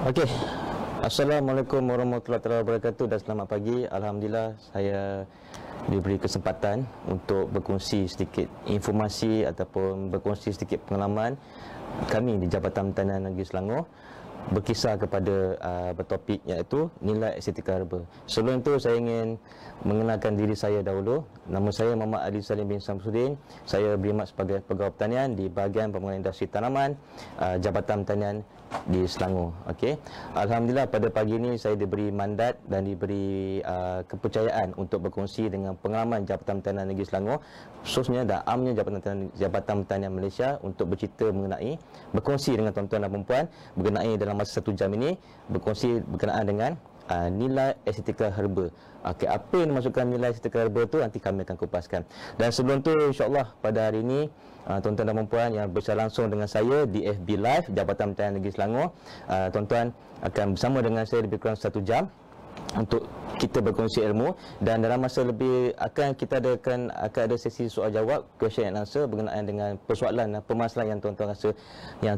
Okey. Assalamualaikum warahmatullahi wabarakatuh dan selamat pagi. Alhamdulillah saya diberi kesempatan untuk berkongsi sedikit informasi ataupun berkongsi sedikit pengalaman kami di Jabatan Pertanian Negeri Selangor berkisar kepada bertopik iaitu nilai estetika herba. Sebelum itu saya ingin mengenalkan diri saya dahulu. Nama saya Muhammad Ali Salim bin Samsudin. Saya berkhidmat sebagai pegawai pertanian di bahagian pembangunan industri tanaman Jabatan Pertanian di Selangor. Okey. Alhamdulillah pada pagi ini saya diberi mandat dan diberi kepercayaan untuk berkongsi dengan pengalaman Jabatan Pertanian Negeri Selangor, khususnya dan amnya Jabatan Pertanian Malaysia untuk bercerita mengenai berkongsi dengan tuan-tuan dan puan-puan mengenai dalam masa 1 jam ini berkongsi berkenaan dengan nilai estetika herba. Okey, apa yang dimasukkan nilai estetika herba tu nanti kami akan kupaskan. Dan sebelum tu insya-Allah pada hari ini tuan-tuan dan puan-puan yang bersama langsung dengan saya di FB Live Jabatan Pertanian Negeri Selangor, tuan-tuan akan bersama dengan saya lebih kurang 1 jam untuk kita berkongsi ilmu, dan dalam masa lebih akan ada sesi soal jawab, question and answer berkenaan dengan persoalan dan permasalahan yang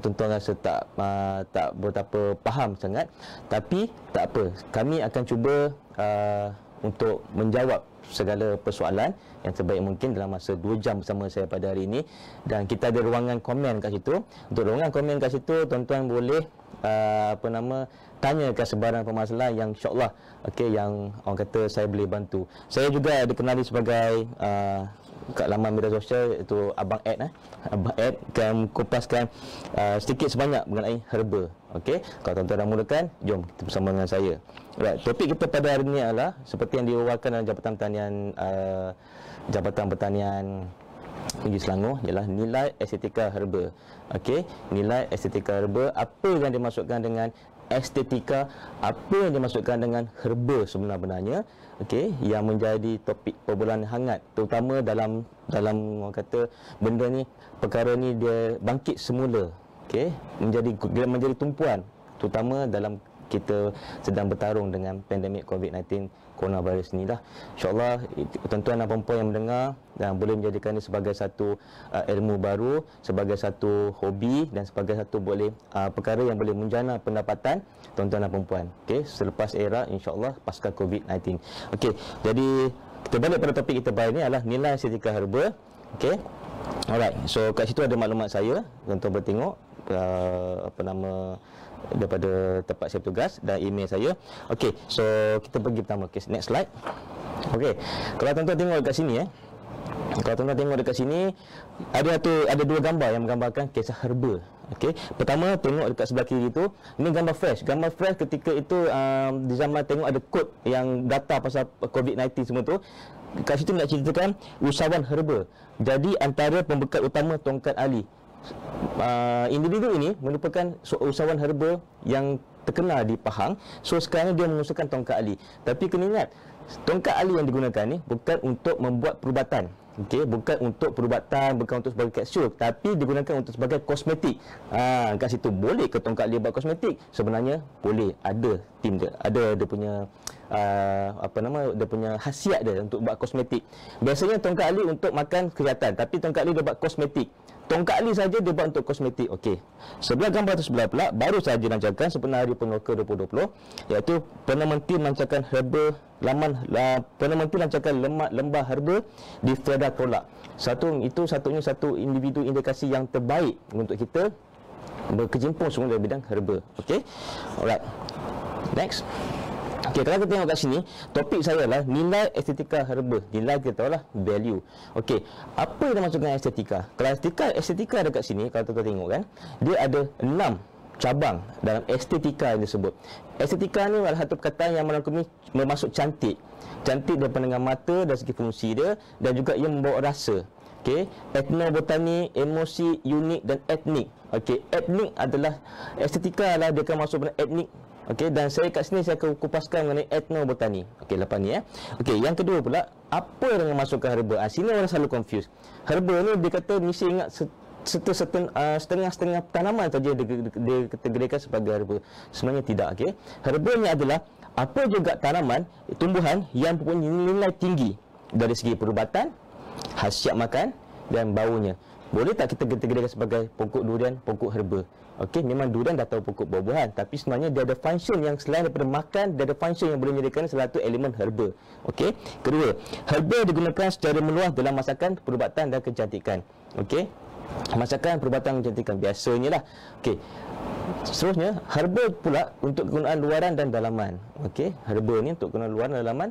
tuan-tuan rasa tak berapa faham sangat. Tapi tak apa, kami akan cuba untuk menjawab segala persoalan yang terbaik mungkin dalam masa 2 jam bersama saya pada hari ini. Dan kita ada ruangan komen kat situ. Untuk ruangan komen kat situ, tuan-tuan boleh tanyakan sebarang permasalahan yang insya-Allah yang orang kata saya boleh bantu. Saya juga dikenali sebagai kat laman media sosial iaitu Abang Ed. Abang Ed akan kupaskan sedikit sebanyak mengenai herba. Okey, kalau tuan-tuan dah mulakan, jom kita bersama dengan saya. Right, topik kita pada hari ini adalah seperti yang diwakilkan dalam Jabatan Pertanian Negeri Selangor, ialah nilai estetika herba. Okey, nilai estetika herba, apa yang dimasukkan dengan estetika, apa yang dimasukkan dengan herba sebenarnya. Okey, yang menjadi topik perbualan hangat terutama dalam orang kata benda ni, perkara ni dia bangkit semula. Okey, menjadi tumpuan terutama dalam kita sedang bertarung dengan pandemik COVID-19 coronavirus ni lah. InsyaAllah tuan-tuan dan puan-puan yang mendengar dan boleh menjadikan ini sebagai satu ilmu baru, sebagai satu hobi dan sebagai satu perkara yang boleh menjana pendapatan tuan-tuan dan puan-puan. Okey, selepas era insyaAllah pasca COVID-19. Okey, jadi kita balik pada topik kita pada ini adalah nilai estetika herba. Okey. Alright, so kat situ ada maklumat saya, tuan-tuan boleh tengok daripada tempat saya bertugas dan email saya. Okey, so kita pergi pertama. Okay, next slide. Okey, kalau tuan-tuan tengok dekat sini kalau tuan-tuan tengok dekat sini ada dua gambar yang menggambarkan kisah herba. Okey, pertama tengok dekat sebelah kiri tu, ini gambar fresh ketika itu di zaman tengok ada kod yang data pasal COVID-19 semua tu. Kat situ nak ceritakan usahawan herba. Jadi antara pembekal utama tongkat ali. Individu ini merupakan usahawan herba yang terkenal di Pahang. So sekarang dia mengusahakan tongkat ali. Tapi kena ingat, tongkat ali yang digunakan ni bukan untuk membuat perubatan. Okey, bukan untuk perubatan, bukan untuk sebagai kapsul, tapi digunakan untuk sebagai kosmetik. Kat situ boleh ke tongkat ali buat kosmetik? Sebenarnya boleh. Ada tim dia, ada dia punya dia punya khasiat dia untuk buat kosmetik. Biasanya tongkat ali untuk makan kesihatan, tapi tongkat ali dia buat kosmetik. Tongkat ali saja dia buat untuk kosmetik. Okey. Sebelah gambar tu sebelah pula baru saja dilancarkan sempena Hari Peneroka 2020, iaitu Perdana Menteri melancarkan herba Perdana Menteri lancarkan lembah herba di Fedah Krolak. Satunya satu individu indikasi yang terbaik untuk kita berkecimpung semua dalam bidang herba. Okey. Alright. Next. Okey, kalau kita tengok kat sini, topik saya adalah nilai estetika herba. Nilai kita tahu lah value. Okey, apa yang dimaksudkan estetika? Kalau estetika dekat sini, kalau kita tengok kan, dia ada 6 cabang dalam estetika yang disebut. Estetika ni adalah satu perkataan yang bermaksud cantik. Cantik dari pandangan mata, dari segi fungsi dia, dan juga ia membawa rasa. Okey, etnobotani, emosi, unik dan etnik. Okey, etnik adalah estetika adalah dia akan masuk pada etnik. Okey, dan saya kat sini saya akan kupaskan mengenai etnobotani. Okey, lepas ni Okey, yang kedua pula, apa yang masukkan herba? Sini orang selalu confuse. Herba ni dia kata mesti ingat setengah-setengah tanaman saja dia kategorikan sebagai herba. Sebenarnya tidak. Okey, herba ni adalah apa juga tanaman, tumbuhan yang mempunyai nilai tinggi dari segi perubatan, khasiat makan dan baunya. Boleh tak kita kategorikan sebagai pokok durian, pokok herba? Okey, memang durian dah tahu pokok buah-buahan, tapi sebenarnya dia ada function yang selain daripada makan, dia ada function yang boleh menyediakan salah satu elemen herba. Okey. Kedua, herba digunakan secara meluas dalam masakan, perubatan dan kecantikan. Okey. Masakan, perubatan, kecantikan biasanya lah. Okey. Seterusnya, herba pula untuk kegunaan luaran dan dalaman. Okey, herba ni untuk kegunaan luaran dan dalaman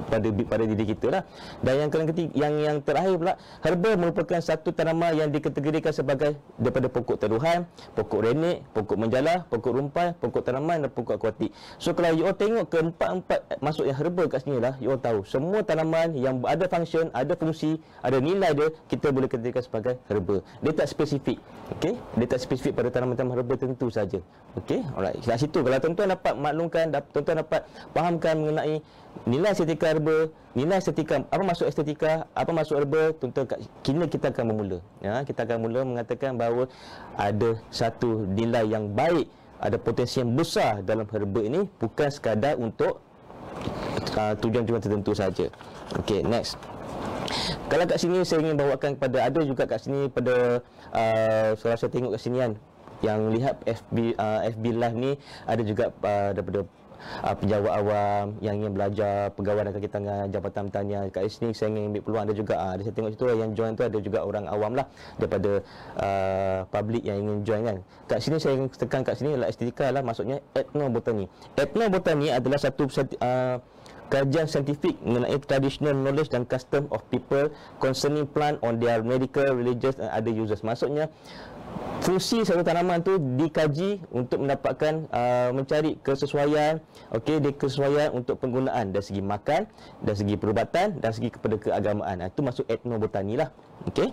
pada diri kita lah. Dan yang terakhir pula, herba merupakan satu tanaman yang dikategorikan sebagai daripada pokok teruhan, pokok renik, pokok menjala, pokok rumpai, pokok tanaman dan pokok akuatik. So kalau you all tengok keempat-empat masuk yang herba kat sini lah, you all tahu semua tanaman yang ada function, ada fungsi, ada nilai dia, kita boleh kategorikan sebagai herba. Dia tak spesifik. Okey, dia tak spesifik pada tanaman-tanaman herba tertentu saja. Okey, alright. Kat situ kalau tuan-tuan dapat maklumkan, tuan-tuan dapat fahamkan mengenai nilai estetika herba, nilai estetika, apa masuk estetika, apa masuk herba, tuan-tuan kini kita akan memula. Ya, kita akan mula mengatakan bahawa ada satu nilai yang baik, ada potensi yang besar dalam herba ini, bukan sekadar untuk tujuan-tujuan tertentu saja. Okey, next. Kalau kat sini saya ingin bawakan kepada, ada juga kat sini pada kalau saya tengok kat sini kan, yang lihat FB live ni ada juga daripada penjawat awam yang ingin belajar pegawai dan kaki tangan Jabatan Pertanian. Kat sini saya ingin ambil peluang, ada juga ada saya tengok situ yang join tu ada juga orang awam lah daripada public yang ingin join kan. Kat sini saya ingin tekan kat sini adalah estetika lah, maksudnya ethnobotany. Ethnobotany adalah satu kajian saintifik mengenai traditional knowledge dan custom of people concerning plant on their medical, religious and other uses. Maksudnya fungsi satu tanaman tu dikaji untuk mendapatkan mencari kesesuaian, okey, kesesuaian untuk penggunaan dari segi makan, dari segi perubatan, dari segi kepada keagamaan. Itu masuk ethnobotany lah. Okey.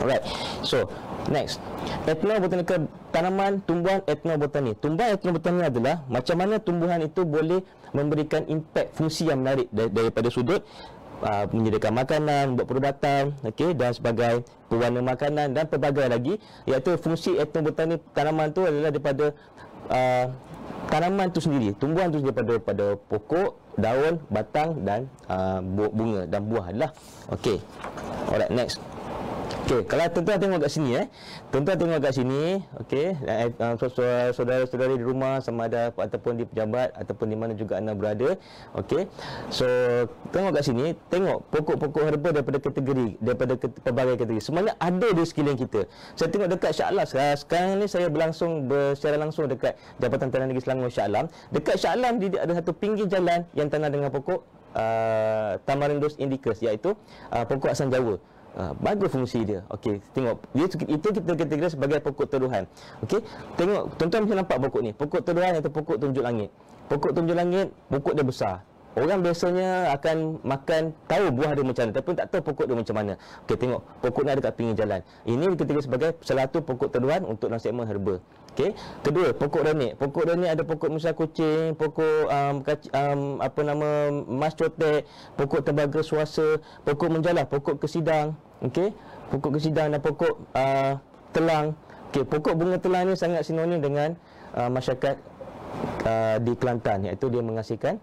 Alright. So, next. Ethnobotanical, tanaman, tumbuhan ethnobotany. Tumbuhan ethnobotany adalah macam mana tumbuhan itu boleh memberikan impact fungsi yang menarik daripada sudut menyediakan makanan, buat perubatan, okey, dan sebagai pewarna makanan dan pelbagai lagi, iaitu fungsi ethnobotany tanaman tu adalah daripada tanaman tu sendiri, tumbuhan tu daripada pokok, daun, batang dan bunga dan buah lah. Okey. Alright, next. Okey, kalau tuan-tuan tengok kat sini tuan-tuan tengok kat sini, okey, saudara-saudari di rumah sama ada ataupun di pejabat ataupun di mana juga anda berada, okey. So, tengok kat sini, tengok pokok-pokok herba daripada pelbagai kategori. Sebenarnya ada di sekeliling kita. Saya tengok dekat Shah Alam sekarang ni saya secara langsung dekat Jabatan Tanah Negeri Selangor Shah Alam. Dekat Shah Alam ada satu pinggir jalan yang tanah dengan pokok Tamarindus indicus, iaitu pokok asam Jawa. Bagus fungsi dia. Okey, tengok. Itu kita kategori sebagai pokok teruhan. Okey, tengok, tuan-tuan mesti nampak pokok ni. Pokok teruhan iaitu pokok tunjuk langit. Pokok tunjuk langit, pokok dia besar. Orang biasanya akan makan, tahu buah dia macam mana, tapi tak tahu pokok dia macam mana. Okey, tengok, pokok ni ada kat pinggir jalan. Ini dikategori sebagai salah satu pokok teruhan untuk dalam segmen herba. Okey, kedua, pokok renik. Pokok renik ada pokok musa kucing, pokok mas cotek, pokok tembaga suasa, pokok menjala, pokok kesidang. Okey, pokok kesidang dan pokok telang. Okey, pokok bunga telang ni sangat sinonim dengan masyarakat di Kelantan, iaitu dia menghasilkan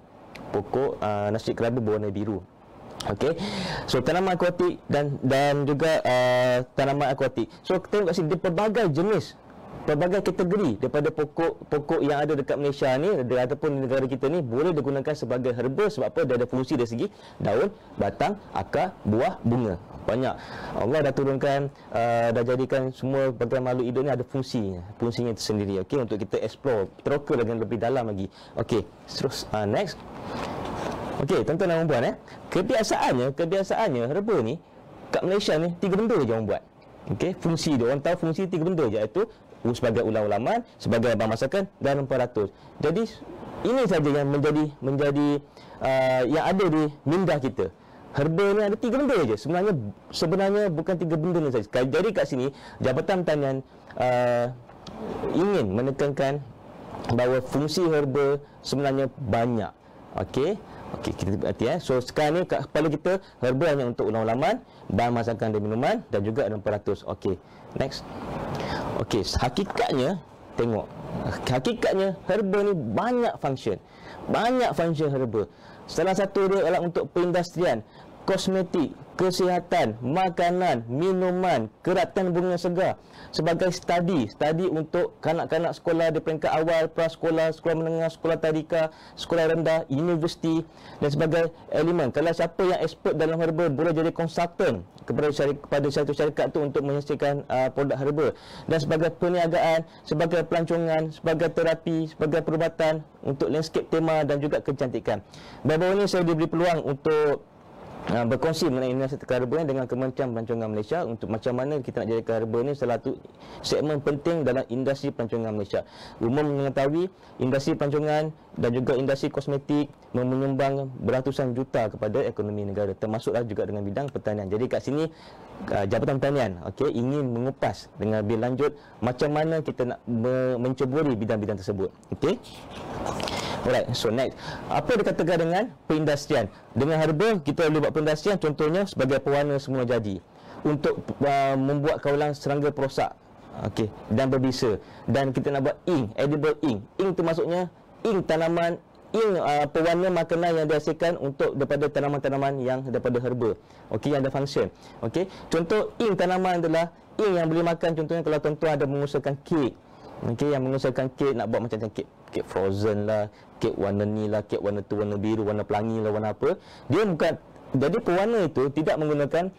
pokok nasi kerabu berwarna biru. Okey. So tanaman akuatik dan juga tanaman akuatik. So tengok kat sini dia pelbagai jenis, pelbagai kategori daripada pokok yang ada dekat Malaysia ni ataupun di negara kita ni boleh digunakan sebagai herba. Sebab apa? Dia ada fungsi dari segi daun, batang, akar, buah, bunga. Banyak. Allah dah turunkan, dah jadikan semua bagai makhluk hidup ni ada fungsinya tersendiri. Okey, untuk kita explore, teroka dengan lebih dalam lagi. Okey, terus next. Okey, tuan-tuan dan puan-puan, kebiasaannya herba ni kat Malaysia ni 3 benda je orang buat. Okey, fungsi dia, orang tahu fungsi 3 benda je, iaitu sebagai ulang-ulaman, sebagai abang masakan dan rempah-ratus. Jadi ini saja yang menjadi yang ada di minda kita. Herba ni ada 3 benda je. Sebenarnya bukan 3 benda ni saja. Jadi kat sini Jabatan Pertanian ingin menekankan bahawa fungsi herba sebenarnya banyak. Okey, kita berhati So sekarang ni kat kepala kita, herba hanya untuk ulang-ulaman, bahan masakan dan minuman dan juga rempah-ratus. Okey, next. Okey, hakikatnya tengok. Hakikatnya herba ni banyak function. Banyak function herba. Salah satu dia adalah untuk perindustrian. kosmetik, kesihatan, makanan, minuman, keratan bunga segar sebagai studi untuk kanak-kanak sekolah di peringkat awal, prasekolah, sekolah menengah, sekolah tadika, sekolah rendah, universiti dan sebagai elemen. Kalau siapa yang expert dalam herba boleh jadi konsultan kepada satu syarikat tu untuk menghasilkan produk herba, dan sebagai perniagaan, sebagai pelancongan, sebagai terapi, sebagai perubatan, untuk landscape tema dan juga kecantikan. Baru-baru ini saya diberi peluang untuk berkongsi mengenai industri herba dengan Kementerian Pelancongan Malaysia untuk macam mana kita nak jadikan herba ni salah satu segmen penting dalam industri pelancongan Malaysia. Umum mengetahui industri pelancongan dan juga industri kosmetik menyumbang beratusan juta kepada ekonomi negara, termasuklah juga dengan bidang pertanian. Jadi kat sini Jabatan Pertanian ingin mengupas dengan lebih lanjut macam mana kita nak menceburi bidang-bidang tersebut. Alright, so next, apa dikatakan dengan perindustrian? Dengan herba kita boleh buat perindustrian, contohnya sebagai pewarna semula jadi, untuk membuat kaulang serangga perosak, dan berbisa. Dan kita nak buat ink, edible ink. Ink tu maksudnya ink tanaman, ink pewarna makanan yang dihasilkan untuk daripada tanaman-tanaman yang daripada herba, yang ada function. Contoh ink tanaman adalah ink yang boleh makan. Contohnya kalau tuan-tuan ada mengusahakan kek, yang mengusahakan kek, nak buat macam kek frozen lah, kek warna ni lah, kek warna tu, warna biru, warna pelangi lah, warna apa, dia bukan, jadi pewarna itu tidak menggunakan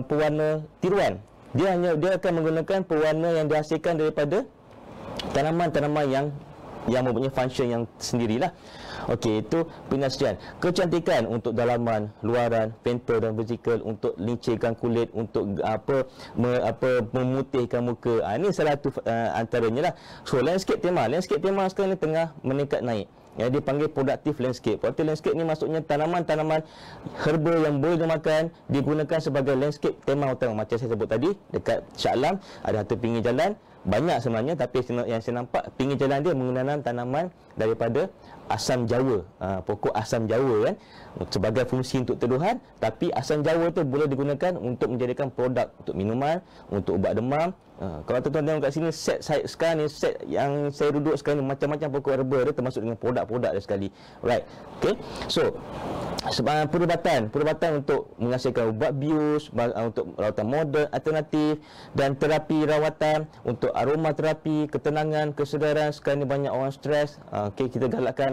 pewarna tiruan. Dia akan menggunakan pewarna yang dihasilkan daripada tanaman-tanaman yang mempunyai function yang sendirilah. Itu perindustrian. Kecantikan untuk dalaman, luaran, painter dan vertikal, untuk lincirkan kulit, untuk memutihkan muka. Ini salah satu antaranya lah. So landscape tema sekarang ni tengah meningkat naik. Yang dipanggil produktif landscape. Produktif landscape ni maksudnya tanaman-tanaman herba yang boleh dimakan digunakan sebagai landscape tema utama. Macam saya sebut tadi, dekat Shah Alam ada satu pinggir jalan, banyak sebenarnya, tapi yang saya nampak pinggir jalan dia menanam tanaman daripada asam jawa, pokok asam jawa sebagai fungsi untuk teduhan. Tapi asam jawa tu boleh digunakan untuk menjadikan produk untuk minuman, untuk ubat demam. Kalau tuan-tuan tengok kat sini, set saya sekarang ni, set yang saya duduk sekarang ni, macam-macam pokok herba dia, termasuk dengan produk-produk dia sekali. Right. So perubatan untuk menghasilkan ubat bius, untuk rawatan moden alternatif, dan terapi rawatan untuk aromaterapi, ketenangan, kesedaran. Sekarang ni banyak orang stres. Kita galakkan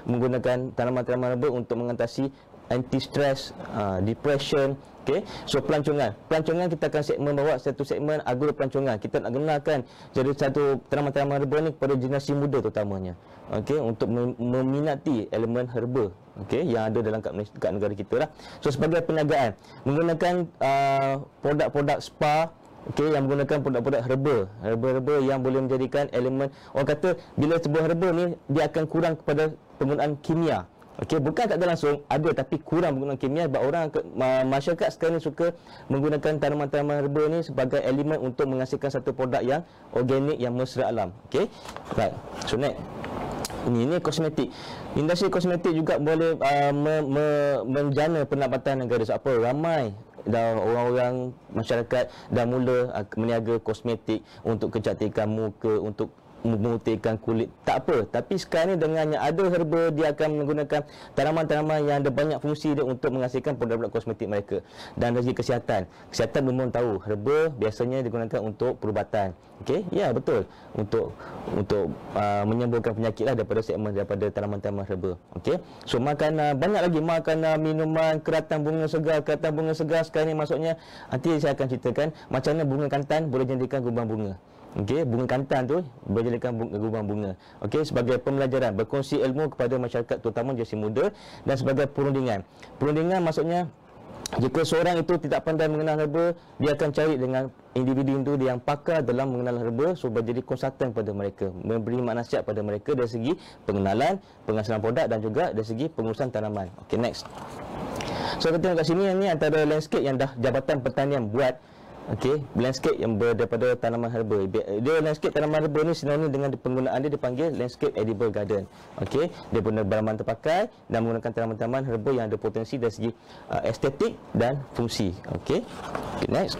menggunakan tanaman-tanaman herba untuk mengatasi anti-stress, depression. So pelancongan kita akan bawa satu segmen agro pelancongan. Kita nak kenalkan jadi satu tanaman-tanaman herba ni kepada generasi muda terutamanya, untuk meminati elemen herba yang ada dalam kat negara kita lah. So sebagai perniagaan menggunakan produk-produk spa, yang menggunakan produk-produk herba yang boleh menjadikan elemen, orang kata bila sebuah herba ni dia akan kurang kepada penggunaan kimia. Bukan tak ada langsung, ada, tapi kurang penggunaan kimia. Sebab masyarakat sekarang ni suka menggunakan tanaman-tanaman herba ni sebagai elemen untuk menghasilkan satu produk yang organik, yang mesra alam. Right. So next, ini kosmetik. Industri kosmetik juga boleh menjana pendapatan negara. Sebab apa? Ramai dah orang-orang masyarakat dah mula meniaga kosmetik untuk kecantikan muka, untuk memutihkan kulit. Tak apa, tapi sekarang ni dengan yang ada herba, dia akan menggunakan tanaman-tanaman yang ada banyak fungsi dia untuk menghasilkan produk-produk kosmetik mereka. Dan dari kesihatan umum tahu herba biasanya digunakan untuk perubatan. Ya, betul, untuk menyembuhkan penyakit lah daripada tanaman-tanaman herba. So makanan, banyak lagi makanan, minuman, keratan bunga segar. Keratan bunga segar sekarang ni maksudnya, nanti saya akan ceritakan macam mana bunga kantan boleh jadikan gubang bunga. Bunga kantan tu boleh jadikan gubang bunga. Sebagai pembelajaran, berkongsi ilmu kepada masyarakat terutama generasi muda, dan sebagai perundingan. Perundingan maksudnya jika seorang itu tidak pandai mengenal herba, dia akan cari dengan individu yang pakar dalam mengenal herba, so menjadi konsultan pada mereka, memberi nasihat pada mereka dari segi pengenalan, penghasilan produk, dan juga dari segi pengurusan tanaman. Next. So kita tengok kat sini, ni antara landscape yang dah Jabatan Pertanian buat. Landscape yang daripada tanaman herba. Dia landscape tanaman herba ni sinonim dengan penggunaan dia dipanggil landscape edible garden. Dia guna barang terpakai dan menggunakan tanaman-tanaman herba yang ada potensi dari segi estetik dan fungsi. Next.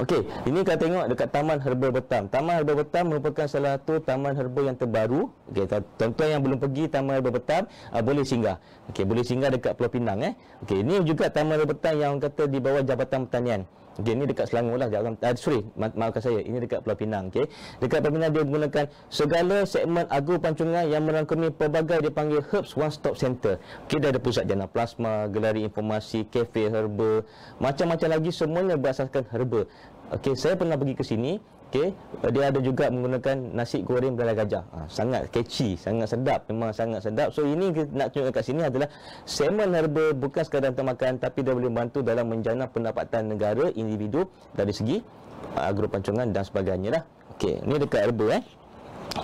Okey, ini kita tengok dekat Taman Herba Betam. Taman Herba Betam merupakan salah satu taman herba yang terbaru. Okey, tuan-tuan yang belum pergi Taman Herba Betam, boleh singgah. Okey, boleh singgah dekat Pulau Pinang Okey, ini juga Taman Herba Betam yang orang kata di bawah Jabatan Pertanian. Okey, ini dekat Selangor lah. Maafkan saya, ini dekat Pulau Pinang. Okey, dekat Pulau Pinang dia menggunakan segala segmen agro pancongan yang merangkumi pelbagai dipanggil Herbs One Stop Center. Okey, dia ada pusat jana plasma, galeri informasi, kafe herba, macam-macam lagi, semuanya berasaskan herba. Okey, saya pernah pergi ke sini. Okey, dia ada juga menggunakan nasi goreng belala gajah. Sangat catchy, sangat sedap, memang sangat sedap. So ini kita nak tunjukkan kat sini adalah segmen herba bukan sekadar untuk makan, tapi dia boleh bantu dalam menjana pendapatan negara individu dari segi agro pancongan dan sebagainya lah. Okey, ni dekat herba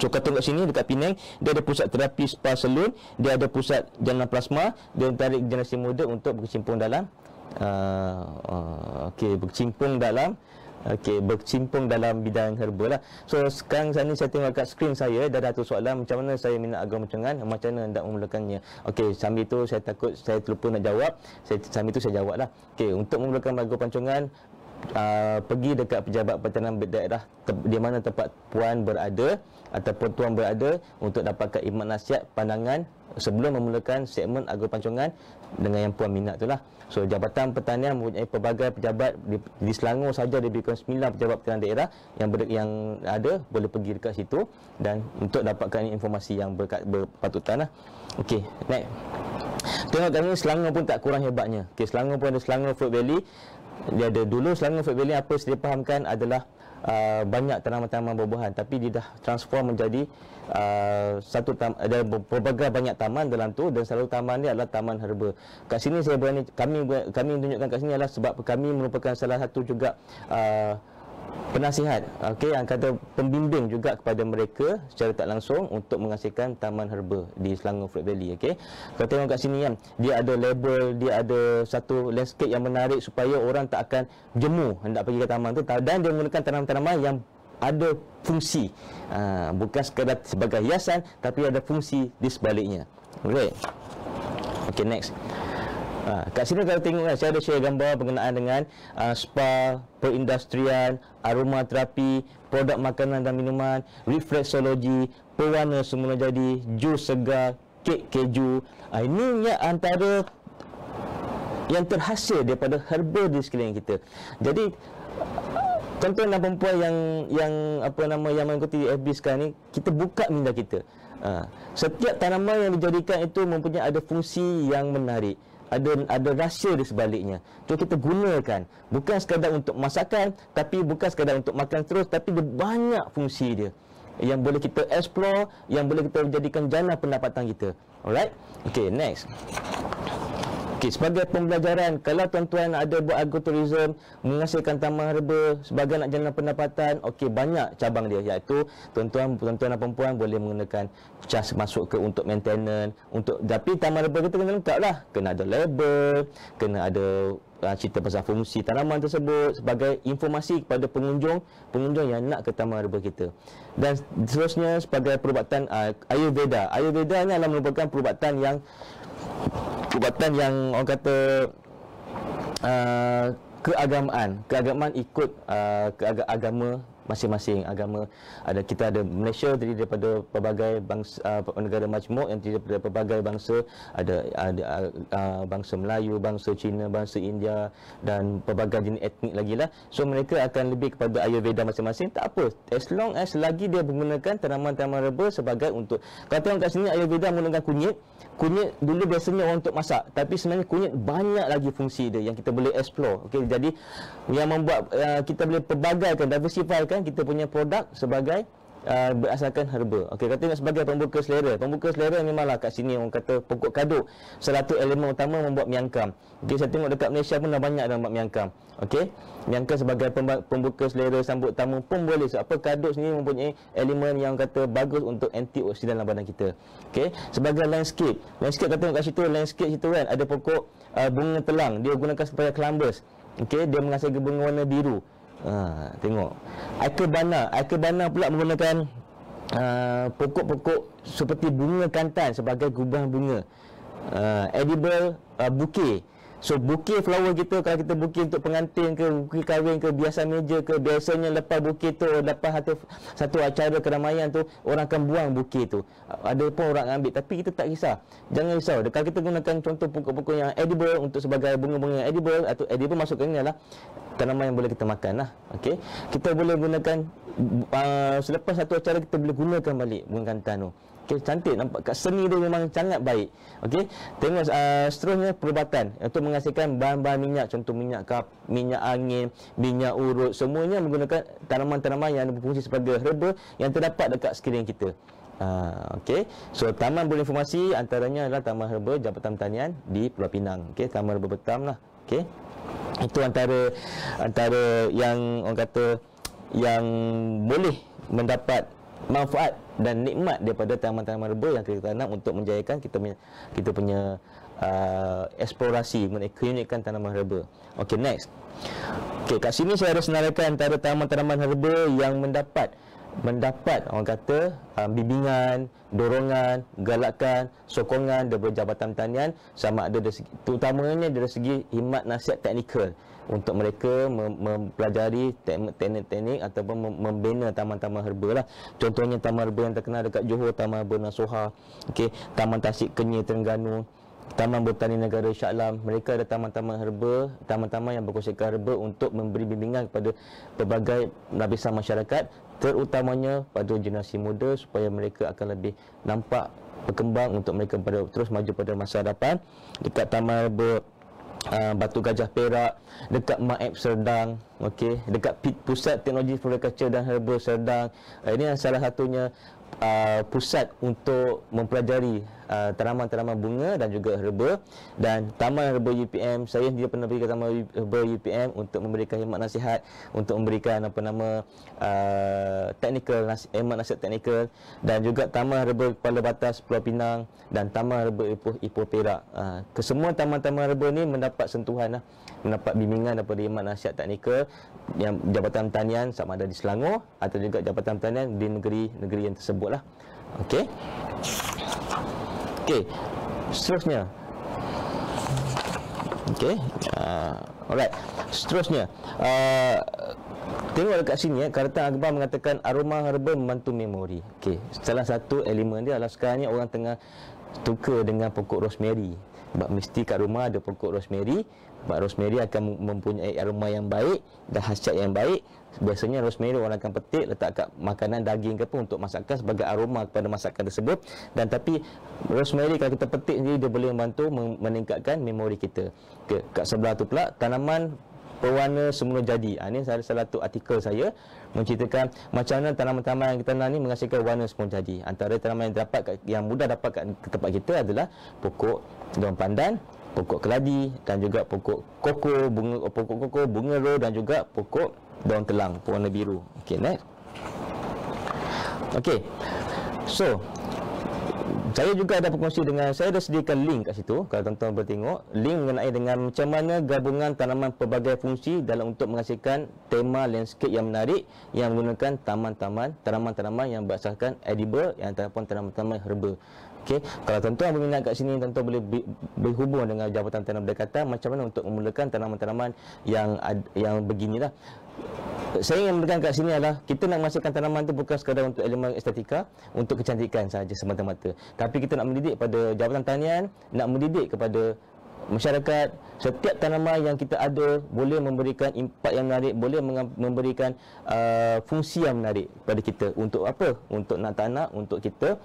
So kau tengok sini dekat Penang, dia ada pusat terapi spa salon, dia ada pusat jana plasma, dia tarik generasi muda untuk berkecimpung dalam berkecimpung dalam bidang herba lah. So sekarang sana saya tengok kat skrin saya dah ada soalan macam mana saya minat agro pancongan, macam mana hendak memulakannya. Okey, sambil tu saya takut saya terlupa nak jawab. Sambil tu saya jawab lah. Okey, untuk memulakan agro pancongan, pergi dekat pejabat pertanian daerah di mana tempat puan berada ataupun tuan berada untuk dapatkan khidmat nasihat pandangan sebelum memulakan segmen agro pancongan dengan yang puan minat itulah. So Jabatan Pertanian mempunyai pelbagai pejabat di Selangor saja diberikan 9 pejabat pertanian daerah yang ada, boleh pergi dekat situ dan untuk dapatkan informasi yang berpatutan lah. Okey, next. Tengok kat ni Selangor pun tak kurang hebatnya. Okey, Selangor pun ada Selangor Fruit Valley. Dia ada dulu Selangor Fruit Valley, apa saya fahamkan adalah banyak tanaman-tanaman buah-buahan, tapi dia dah transform menjadi ada pelbagai banyak taman dalam tu, dan selalu taman dia adalah taman herba. Kat sini saya berani kami tunjukkan kat sini adalah sebab kami merupakan salah satu juga penasihat, okey, yang kata pembimbing juga kepada mereka secara tak langsung untuk menghasilkan taman herba di Selangor Fruit Valley. Okey, kalau tengok kat sini kan, dia ada label, dia ada satu landscape yang menarik supaya orang tak akan jemu hendak pergi ke taman tu, dan dia menggunakan tanaman-tanaman yang ada fungsi, bukan sekadar sebagai hiasan, tapi ada fungsi di sebaliknya. Alright. Okey, next. Kat sini kalau tengok saya ada share gambar berkenaan dengan spa, perindustrian, aromaterapi, produk makanan dan minuman, reflexology, pewarna semula jadi, jus segar, kek keju. Ini antara yang terhasil daripada herba di sekeliling kita. Jadi tuan-tuan dan perempuan yang mengikuti FB sekarang ni, kita buka minda kita. Setiap tanaman yang dijadikan itu mempunyai ada fungsi yang menarik. Ada rahsia di sebaliknya. So kita gunakan, bukan sekadar untuk masakan, tapi bukan sekadar untuk makan terus, tapi dia banyak fungsi dia yang boleh kita explore, yang boleh kita jadikan jana pendapatan kita. Alright. Okay, next. Okey, sebagai pembelajaran, kalau tuan-tuan ada buat agrotourism, menghasilkan taman herba sebagai nak jana pendapatan, okey, banyak cabang dia, iaitu tuan-tuan dan perempuan boleh menggunakan cas masuk ke untuk maintenance, tapi taman herba kita kena lengkap lah, kena ada label, kena ada cerita pasal fungsi tanaman tersebut sebagai informasi kepada pengunjung yang nak ke taman herba kita. Dan seterusnya sebagai perubatan Ayurveda. Ayurveda ni adalah merupakan perubatan yang orang kata keagamaan ikut agama masing-masing agama. Kita ada Malaysia terdiri daripada pelbagai bangsa, negara majmuk yang terdiri daripada pelbagai bangsa, ada bangsa Melayu, bangsa Cina, bangsa India dan pelbagai jenis etnik lagi lah. So mereka akan lebih kepada Ayurveda masing-masing. Tak apa, as long as lagi dia menggunakan tanaman-tanaman herba sebagai untuk, kalau tengok kat sini Ayurveda menggunakan kunyit dulu biasanya orang untuk masak, tapi sebenarnya kunyit banyak lagi fungsi dia yang kita boleh explore. Okey, jadi yang membuat kita boleh perbagaikan, diversifykan kita punya produk sebagai berasaskan herba. Okey, kata sebagai pembuka selera. Pembuka selera memanglah kat sini orang kata pokok kaduk salah satu elemen utama membuat miangkam. Okey, saya tengok dekat Malaysia pun dah banyak dah buat miangkam. Okey, miangkam sebagai pembuka selera, sambut tamu pun boleh. Sebab apa, kaduk sendiri mempunyai elemen yang kata bagus untuk antioksidan dalam badan kita. Okey, sebagai landscape kata tengok kat situ, landscape situ kan ada pokok bunga telang, dia gunakan sebagai clumbers. Okey, dia menghasilkan bunga warna biru. Tengok Ikebana pula menggunakan pokok-pokok seperti bunga kantan sebagai gubahan bunga. Edible bouquet. So bukit flower kita, kalau kita bukit untuk pengantin ke, bukit kahwin ke, biasa meja ke, biasanya lepas bukit tu, lepas satu acara keramaian tu, orang akan buang bukit tu. Ada pun orang ambil, tapi kita tak risau. Jangan risau. Kalau kita gunakan contoh pokok-pokok yang edible untuk sebagai bunga-bunga yang edible, atau edible masukkan ini adalah tanaman yang boleh kita makan lah. Okey, kita boleh gunakan selepas satu acara kita boleh gunakan balik bunga kantan tu. Okey, cantik, nampak kat seni dia memang sangat baik. Okey, tengok seterusnya perubatan untuk menghasilkan bahan-bahan minyak, contoh minyak minyak angin, minyak urut, semuanya menggunakan tanaman-tanaman yang berfungsi sebagai herba yang terdapat dekat sekeliling kita. Okey, so Taman Berinformasi antaranya adalah Taman Herba Jabatan Pertanian di Pulau Pinang. Okey, Taman Herba Betam lah. Okey, itu antara yang orang kata yang boleh mendapat manfaat dan nikmat daripada tanaman-tanaman herba yang kita tanam untuk menjayakan kita punya eksplorasi mengenai keunikan tanaman herba. Okey, next. Okey, kat sini saya ada senaraikan antara tanaman-tanaman herba yang mendapat orang kata bimbingan, dorongan, galakan, sokongan daripada Jabatan Pertanian, sama ada dari segi, terutamanya dari segi khidmat nasihat teknikal untuk mereka mempelajari teknik-teknik ataupun membina taman-taman herba lah. Contohnya taman herba yang terkenal dekat Johor, Taman Herba Nasoha, okey, Taman Tasik Kenyir Terengganu, Taman Botani Negara Shah Alam. Mereka ada taman-taman herba, taman-taman yang berkonsepkan herba untuk memberi bimbingan kepada pelbagai lapisan masyarakat, terutamanya pada generasi muda, supaya mereka akan lebih nampak berkembang untuk mereka terus maju pada masa hadapan. Dekat Taman Herba Batu Gajah Perak, dekat Maib Serdang, okey, dekat Pusat Teknologi Floriculture dan Herba Serdang. Ini salah satunya pusat untuk mempelajari tanaman-tanaman bunga dan juga herba. Dan Taman Herba UPM, saya sendiri pernah pergi ke Taman Herba UPM untuk memberikan khidmat nasihat, untuk memberikan khidmat nasihat teknikal, dan juga Taman Herba Kepala Batas Pulau Pinang dan Taman Herba Ipoh Perak. Kesemua taman-taman herba ni mendapat sentuhan mendapat bimbingan daripada khidmat nasihat teknikal yang Jabatan Pertanian, sama ada di Selangor atau juga Jabatan Pertanian di negeri-negeri yang tersebut lah. Okey. Okey, seterusnya. Okey, alright. Seterusnya, tengok dekat sini Karatan Akbar mengatakan aroma herba membantu memori. Okey, salah satu elemen dia adalah sekarang ni orang tengah suka dengan pokok rosemary. Sebab mesti kat rumah ada pokok rosemary. Sebab rosemary akan mempunyai aroma yang baik dan khasiat yang baik. Biasanya rosemary orang akan petik, letak kat makanan, daging ke apa untuk masakan sebagai aroma kepada masakan tersebut. Dan tapi rosemary kalau kita petik sendiri, dia boleh membantu meningkatkan memori kita. Okay. Kat sebelah tu pula tanaman pewarna semula jadi. Ini salah satu artikel saya menceritakan macam mana tanaman-tanaman yang kita tanam ni menghasilkan warna semula jadi. Antara tanaman yang mudah dapat ke tempat kita adalah pokok daun pandan, pokok keladi dan juga pokok koko, bunga ro dan juga pokok daun telang warna biru. Okey, next. Okey. So, saya juga ada berkongsi dengan, saya ada sediakan link kat situ kalau tuan-tuan boleh tengok, link mengenai dengan macam mana gabungan tanaman pelbagai fungsi dalam untuk menghasilkan tema landscape yang menarik yang menggunakan tanaman-tanaman yang berasaskan edible yang ataupun tanaman-tanaman herba. Okey, kalau tuan-tuan berminat kat sini, tuan-tuan boleh berhubung dengan Jabatan Tanam Berdekatan macam mana untuk memulakan tanaman-tanaman yang beginilah. Saya ingin memberikan kat sini adalah kita nak menghasilkan tanaman tu bukan sekadar untuk elemen estetika, untuk kecantikan sahaja semata-mata. Tapi kita nak mendidik pada Jabatan Pertanian, nak mendidik kepada masyarakat, setiap tanaman yang kita ada boleh memberikan impak yang menarik, boleh memberikan fungsi yang menarik pada kita. Untuk apa? Untuk nak tak nak, untuk kita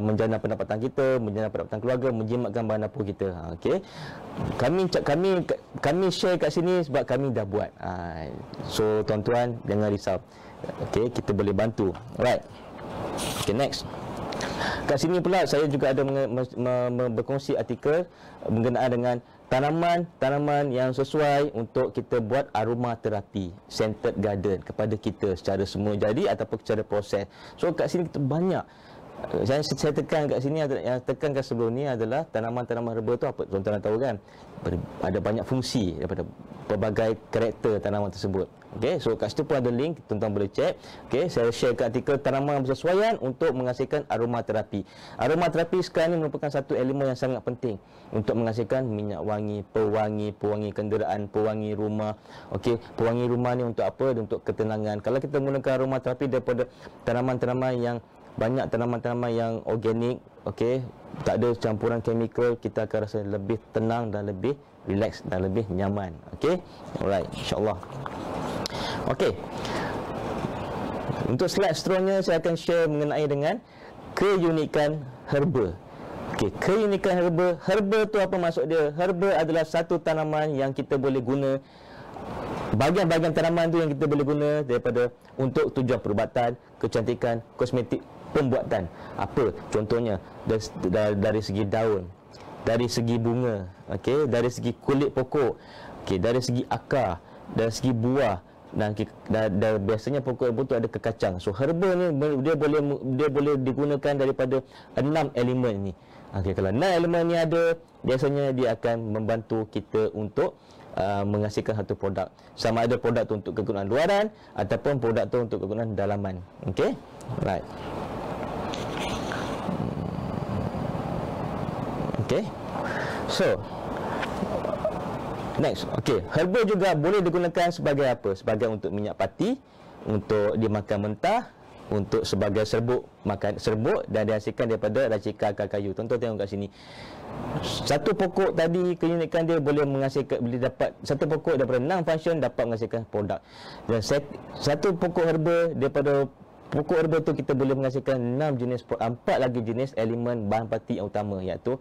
menjana pendapatan kita, menjana pendapatan keluarga, menjimatkan bahan dapur kita. Okey. Kami share kat sini sebab kami dah buat. So tuan-tuan jangan risau. Okey, kita boleh bantu. Alright. Okay, next. Kat sini pula saya juga ada berkongsi artikel berkenaan dengan tanaman-tanaman yang sesuai untuk kita buat aroma terapi, scented garden kepada kita secara semula jadi ataupun secara proses. So kat sini kita banyak Saya tekan kat sini, yang tekankan sebelum ni adalah tanaman-tanaman herba tu apa tuan-tuan tahu kan, ada banyak fungsi daripada pelbagai karakter tanaman tersebut. Okey, so kat situ pun ada link, tuan-tuan boleh check. Okey, saya share kat artikel tanaman bersesuaian untuk menghasilkan aromaterapi. Aromaterapi sekarang ni merupakan satu elemen yang sangat penting untuk menghasilkan minyak wangi, pewangi kenderaan, pewangi rumah. Okey, pewangi rumah ni untuk apa? Untuk ketenangan. Kalau kita menggunakan aromaterapi daripada tanaman-tanaman yang banyak, tanaman-tanaman yang organik, okey, tak ada campuran chemical, kita akan rasa lebih tenang dan lebih relax dan lebih nyaman. Okey, alright, insyaAllah. Okey, untuk slide seterusnya saya akan share mengenai dengan keunikan herba. Okey, keunikan herba. Herba tu apa maksud dia? Herba adalah satu tanaman yang kita boleh guna, bahagian-bahagian tanaman tu yang kita boleh guna daripada untuk tujuan perubatan, kecantikan, kosmetik, pembuatan. Apa contohnya? Dari segi daun, dari segi bunga, okey, dari segi kulit pokok, okey, dari segi akar, dari segi buah, dan biasanya pokok herba tu ada kekacang. So herba ni dia boleh digunakan daripada 6 elemen ni. Okey, kalau 6 elemen ni ada, biasanya dia akan membantu kita untuk menghasilkan satu produk. Sama ada produk tu untuk kegunaan luaran ataupun produk tu untuk kegunaan dalaman. Okey, right. Okey, so next, okey, herba juga boleh digunakan sebagai apa? Sebagai untuk minyak pati, untuk dimakan mentah, untuk sebagai serbuk, makan serbuk, dan dihasilkan daripada racikan akar kayu. Tuan-tuan tengok kat sini. Satu pokok tadi, keunikan dia boleh menghasilkan, boleh dapat satu pokok daripada 6 function dapat menghasilkan produk. Dan satu pokok herba, daripada pokok herba tu kita boleh menghasilkan 6 jenis, 4 lagi jenis elemen bahan pati yang utama, iaitu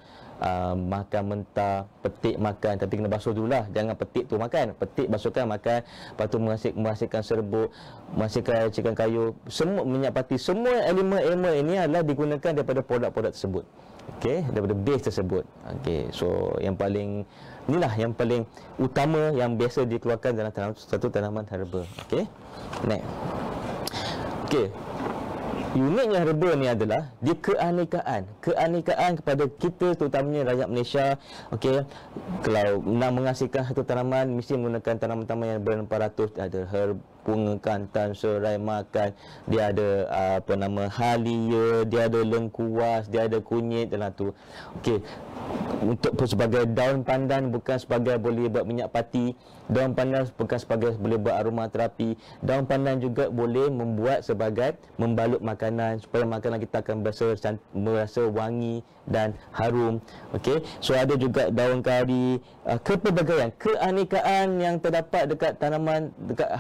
makan mentah, petik makan, tapi kena basuh dululah, jangan petik tu makan, petik basuhkan makan, lepas tu menghasilkan serbuk, menghasilkan racikan kayu, semua minyak pati, semua elemen-elemen ini adalah digunakan daripada produk-produk tersebut. Okey, daripada base tersebut. Okey, so yang paling, inilah yang paling utama yang biasa dikeluarkan dalam satu tanaman herba. Okey, next. Okey, uniknya herba ni adalah dia keanekaan kepada kita, terutamanya rakyat Malaysia. Okey, kalau nak menghasilkan satu tanaman mesti menggunakan tanaman-tanaman yang beremparatus. Ada herb, bunga kantan, serai makan, dia ada halia, dia ada lengkuas, dia ada kunyit dalam tu. Okey, untuk sebagai daun pandan, bukan sebagai boleh buat minyak pati. Daun pandan bukan sebagai boleh buat aromaterapi. Daun pandan juga boleh membuat sebagai membalut makanan, supaya makanan kita akan merasa wangi dan harum. Okey, so ada juga daun kari. Kepelbagaian, keanekaan yang terdapat dekat tanaman, dekat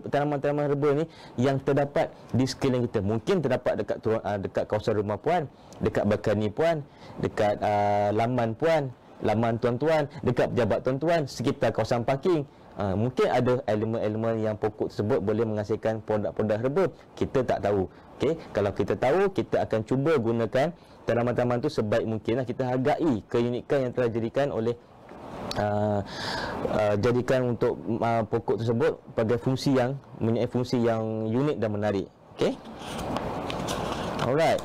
tanaman-tanaman herba ni yang terdapat di sekeliling kita. Mungkin terdapat dekat kawasan rumah puan, dekat balkoni puan, dekat laman puan, laman tuan-tuan, dekat pejabat tuan-tuan, sekitar kawasan parking. Mungkin ada elemen-elemen yang pokok tersebut boleh menghasilkan produk-produk herba. Kita tak tahu. Okey, kalau kita tahu, kita akan cuba gunakan tanaman-tanaman tu sebaik mungkin. Kita hargai keunikan yang telah dijadikan oleh jadikan untuk pokok tersebut pada fungsi yang mempunyai fungsi yang unik dan menarik. Okey, alright.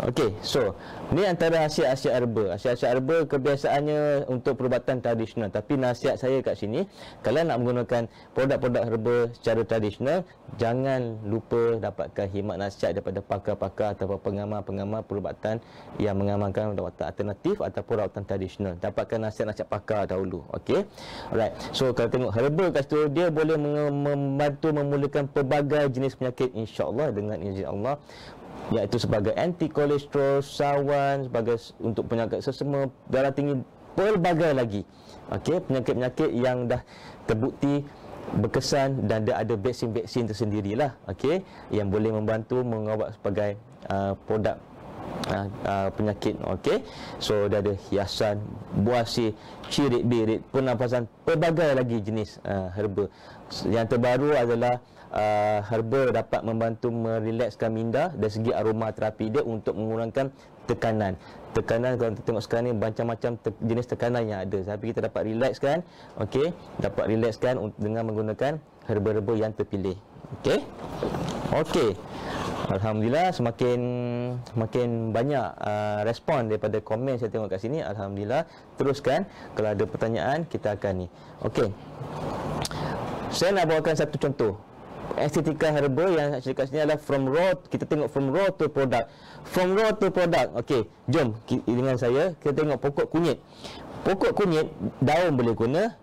Okey, so ni antara khasiat-khasiat herba. Khasiat-khasiat herba kebiasaannya untuk perubatan tradisional. Tapi nasihat saya kat sini, kalau nak menggunakan produk-produk herba secara tradisional, jangan lupa dapatkan khidmat nasihat daripada pakar-pakar atau pengamal-pengamal perubatan yang mengamalkan rawatan alternatif atau rawatan tradisional. Dapatkan nasihat-nasihat pakar dahulu. Okey, alright. So kalau tengok herba kat situ, dia boleh membantu memulakan pelbagai jenis penyakit, insya-Allah, dengan izin Allah, iaitu sebagai anti kolesterol, sawan, sebagai untuk penyakit sesama, darah tinggi, pelbagai lagi. Okey, penyakit-penyakit yang dah terbukti berkesan dan dia ada vaksin-vaksin tersendirilah. Okey, yang boleh membantu mengawal sebagai produk penyakit. Okey, so dia ada hiasan, buasir, cirit birit, pernafasan, pelbagai lagi jenis herba. Yang terbaru adalah herba dapat membantu merelakskan minda dari segi aromaterapi dia untuk mengurangkan tekanan. Tekanan, kalau kita tengok sekarang ni macam-macam jenis tekanan yang ada, tapi kita dapat relaxkan. Okey, dapat relaxkan dengan menggunakan herba-herba yang terpilih. Okey, okey, Alhamdulillah semakin banyak respon daripada komen saya tengok kat sini. Alhamdulillah. Teruskan, kalau ada pertanyaan kita akan ni. Okey. Saya nak bawakan satu contoh. Estetika herbal yang saya kat sini adalah from raw, kita tengok from raw to product. From raw to product. Okey, jom dengan saya kita tengok pokok kunyit. Pokok kunyit, daun boleh guna,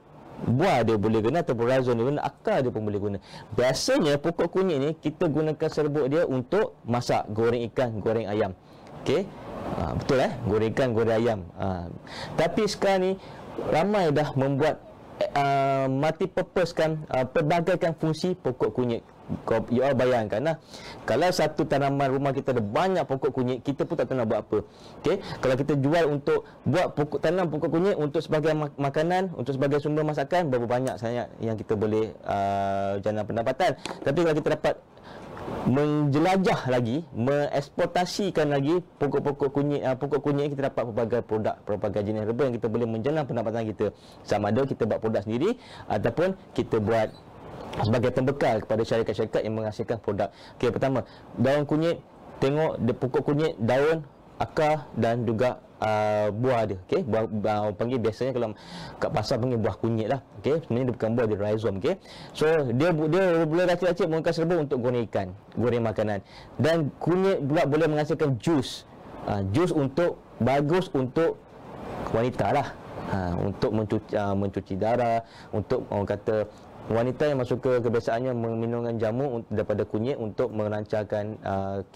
buah dia boleh guna, ataupun razon dia guna, akar dia pun boleh guna. Biasanya pokok kunyit ni kita gunakan serbuk dia untuk masak, goreng ikan, goreng ayam. Okey, betul goreng ikan, goreng ayam. Tapi sekarang ni ramai dah membuat multi-purposekan, pelbagaikan fungsi pokok kunyit. You all bayangkan lah, kalau satu tanaman rumah kita ada banyak pokok kunyit, kita pun tak tahu nak buat apa. Okey, kalau kita jual untuk buat tanam pokok kunyit untuk sebagai makanan, untuk sebagai sumber masakan, berapa banyak sangat yang kita boleh jana pendapatan. Tapi kalau kita dapat menjelajah lagi, mengeksploitasikan lagi pokok-pokok kunyit, kita dapat pelbagai produk, pelbagai jenis herba yang kita boleh menjana pendapatan kita. Sama ada kita buat produk sendiri ataupun kita buat sebagai pembekal kepada syarikat-syarikat yang menghasilkan produk. Okey, pertama, daun kunyit, tengok dia pokok kunyit, daun, akar dan juga buah dia. Okey, buah panggil biasanya kalau kat pasar panggil buah kunyit lah. Okey, sebenarnya dia bukan buah, dia rhizome. Okey, so dia boleh racik-racik menggunakan serbuk untuk goreng ikan, goreng makanan. Dan kunyit pula boleh menghasilkan jus. Jus untuk bagus untuk wanita lah. Untuk mencuci darah, untuk orang kata wanita yang masuk ke kebiasaannya meminumkan jamu daripada kunyit untuk melancarkan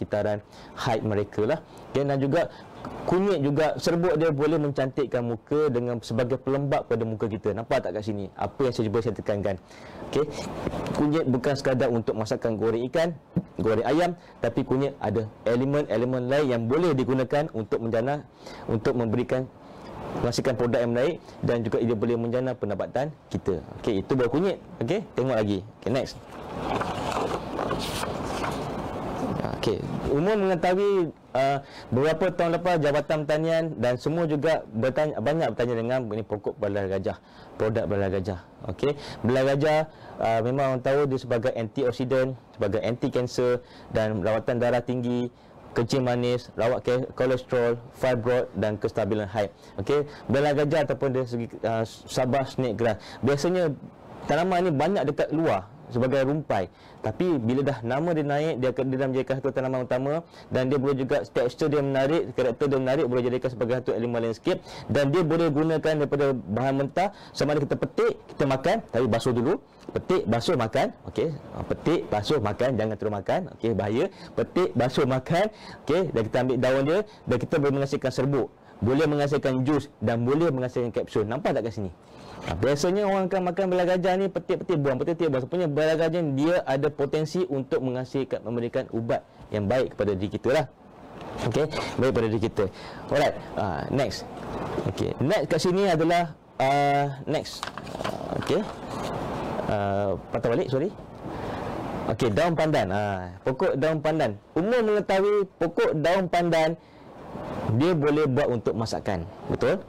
kitaran haid mereka lah. Okay, dan juga kunyit juga, serbuk dia boleh mencantikkan muka dengan sebagai pelembab pada muka kita. Nampak tak kat sini apa yang saya tekankan? Okey, kunyit bukan sekadar untuk masakan goreng ikan, goreng ayam, tapi kunyit ada elemen-elemen lain yang boleh digunakan untuk menjana, untuk memberikan, menghasilkan produk yang menarik, dan juga ia boleh menjana pendapatan kita. Okey, itu buah kunyit. Okey, tengok lagi. Okey, next. Okey, umum mengetahui beberapa tahun lepas Jabatan Pertanian dan semua juga banyak bertanya dengan ini pokok belah gajah, produk belah gajah. Okey, belah gajah memang orang tahu dia sebagai antioksidan, sebagai anti kanser dan rawatan darah tinggi, kencing manis, rawat kolesterol, fibroid dan kestabilan haid. Okey, belah gajah ataupun dari segi Sabah snake grass, biasanya tanaman ni banyak dekat luar sebagai rumpai, tapi bila dah nama dia naik, dia dah menjadi satu tanaman utama, dan dia boleh juga tekstur dia menarik, karakter dia menarik, boleh jadikan sebagai satu elemen landscape, dan dia boleh gunakan daripada bahan mentah. Sama ada kita petik, kita makan, tapi basuh dulu. Petik, basuh, makan. Okey, petik, basuh, makan, jangan terus makan. Okey, bahaya. Petik, basuh, makan. Okey, dan kita ambil daun dia, dan kita boleh menghasilkan serbuk, boleh menghasilkan jus, dan boleh menghasilkan kapsul. Nampak tak kat sini? Biasanya orang akan makan belah gajah ni petik-petik buang, petik-petik buang. Sebenarnya belah gajah ni dia ada potensi untuk menghasilkan, memberikan ubat yang baik kepada diri kita lah. Okey, baik pada diri kita. Alright, next. Okey, next kat sini adalah next. Okey. Patah balik, sorry. Okey, daun pandan. Pokok daun pandan. Umum mengetahui pokok daun pandan dia boleh buat untuk masakan. Betul?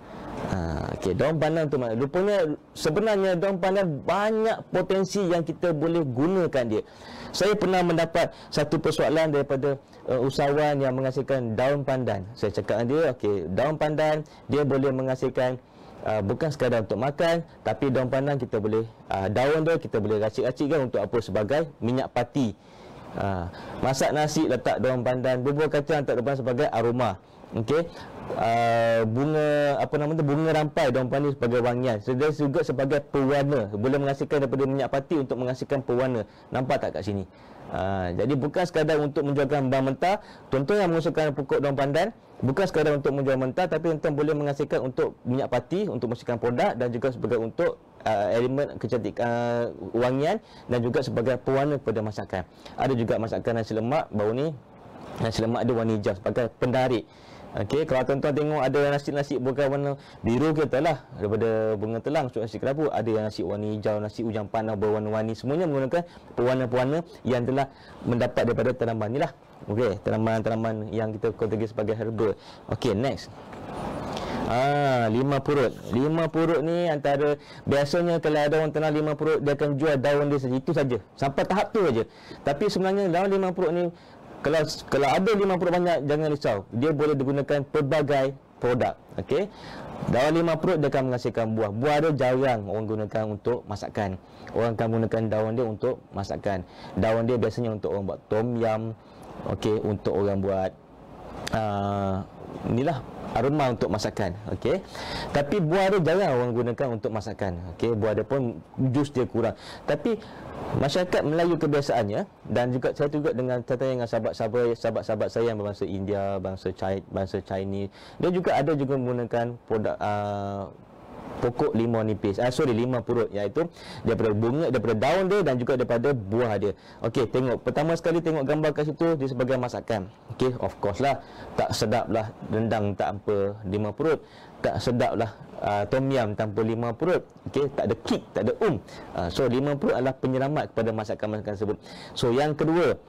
Okey, daun pandan untuk masakan. Rupanya sebenarnya daun pandan banyak potensi yang kita boleh gunakan dia. Saya pernah mendapat satu persoalan daripada usahawan yang menghasilkan daun pandan. Saya cakap dengan dia, okey, daun pandan dia boleh menghasilkan bukan sekadar untuk makan, tapi daun pandan kita boleh daun dia kita boleh racik-racikkan untuk apa, sebagai minyak pati. Masak nasi letak daun pandan, bubur kacang letak daun pandan sebagai aroma. Okey, bunga apa nama tu, bunga rampai daun pandan sebagai wangian. Dia juga sebagai pewarna, boleh menghasilkan daripada minyak pati untuk menghasilkan pewarna. Nampak tak kat sini? Jadi bukan sekadar untuk menjualkan bahan mentah. Tuan-tuan yang mengusahakan pokok daun pandan bukan sekadar untuk menjual mentah, tapi tuan boleh menghasilkan untuk minyak pati, untuk menghasilkan produk, dan juga sebagai untuk elemen kecantikan, wangian, dan juga sebagai pewarna pada masakan. Ada juga masakan nasi lemak baru ni. Nasi lemak ada warna hijau sebagai pendarik. Okey, kalau tuan-tuan tengok ada nasi-nasi bukan warna biru kita lah, daripada bunga telang, nasi kerabu, ada yang nasi warna hijau, nasi ujang panah berwarna-warni, semuanya menggunakan pewarna-pewarna yang telah mendapat daripada tanaman ni lah. Okey, tanaman-tanaman yang kita kategori sebagai herba. Okey, next. Lima purut. Lima purut ni antara, biasanya kalau ada orang tanam lima purut, dia akan jual daun dia saja, itu saja, sampai tahap tu saja. Tapi sebenarnya daun lima purut ni kalau ada 50 banyak, jangan risau. Dia boleh digunakan pelbagai produk. Okey. Daun 5 perut dia akan menghasilkan buah. Buah dia jarang orang gunakan untuk masakan. Orang akan gunakan daun dia untuk masakan. Daun dia biasanya untuk orang buat tom yum. Okey, untuk orang buat inilah aroma untuk masakan. Okey. Tapi buah dia jarang orang gunakan untuk masakan. Okey, buah dia pun jus dia kurang. Tapi masyarakat Melayu kebiasaannya, dan juga saya juga dengan tanya dengan sahabat-sahabat saya yang berbangsa India, bangsa Chinese, dia juga ada juga menggunakan produk pokok limau nipis. 5 purut, iaitu daripada bunga, daripada daun dia dan juga daripada buah dia. Okey, tengok pertama sekali tengok gambar kat situ, dia sebagai masakan. Okey, of course lah, tak sedap lah rendang tanpa 5 purut, tak sedap lah tom yum tanpa 5 purut. Okey, tak ada kick, tak ada so 5 purut adalah penyelamat kepada masakan-masakan tersebut. So yang kedua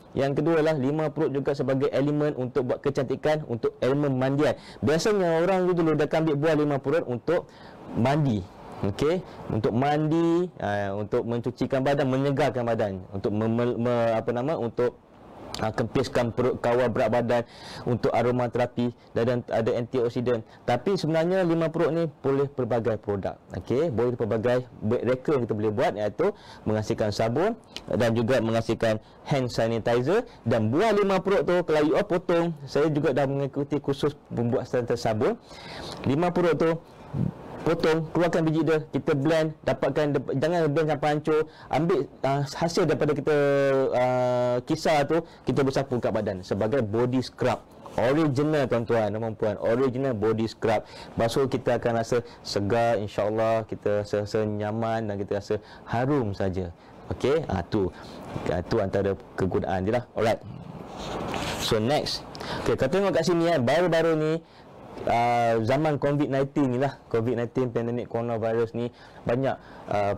lah 5 purut juga sebagai elemen untuk buat kecantikan, untuk elemen mandian. Biasanya orang dulu dah ambil buah 5 purut untuk mandi. Okey, untuk mandi, untuk mencucikan badan, menyegarkan badan, untuk untuk kempiskan perut, kawal berat badan, untuk aromaterapi, dan ada antioksidan. Tapi sebenarnya 5 perut ni boleh pelbagai produk. Okey, boleh pelbagai reka yang kita boleh buat, iaitu menghasilkan sabun dan juga menghasilkan hand sanitizer. Dan buah 5 perut tu kalau you potong, saya juga dah mengikuti kursus membuat sabun. 5 perut tu potong, keluarkan biji dia, kita blend, dapatkan, jangan blend sampai hancur, ambil hasil daripada kita kisar tu, kita bersapu kat badan sebagai body scrub original, tuan-tuan dan puan, original body scrub. Basuh kita akan rasa segar, insya-Allah kita rasa nyaman dan kita rasa harum saja. Okey, tu antara kegunaan dia lah. Alright, so next, okey, kita tengok kat sini baru-baru ni zaman COVID-19 ni lah, COVID-19 pandemic coronavirus ni, banyak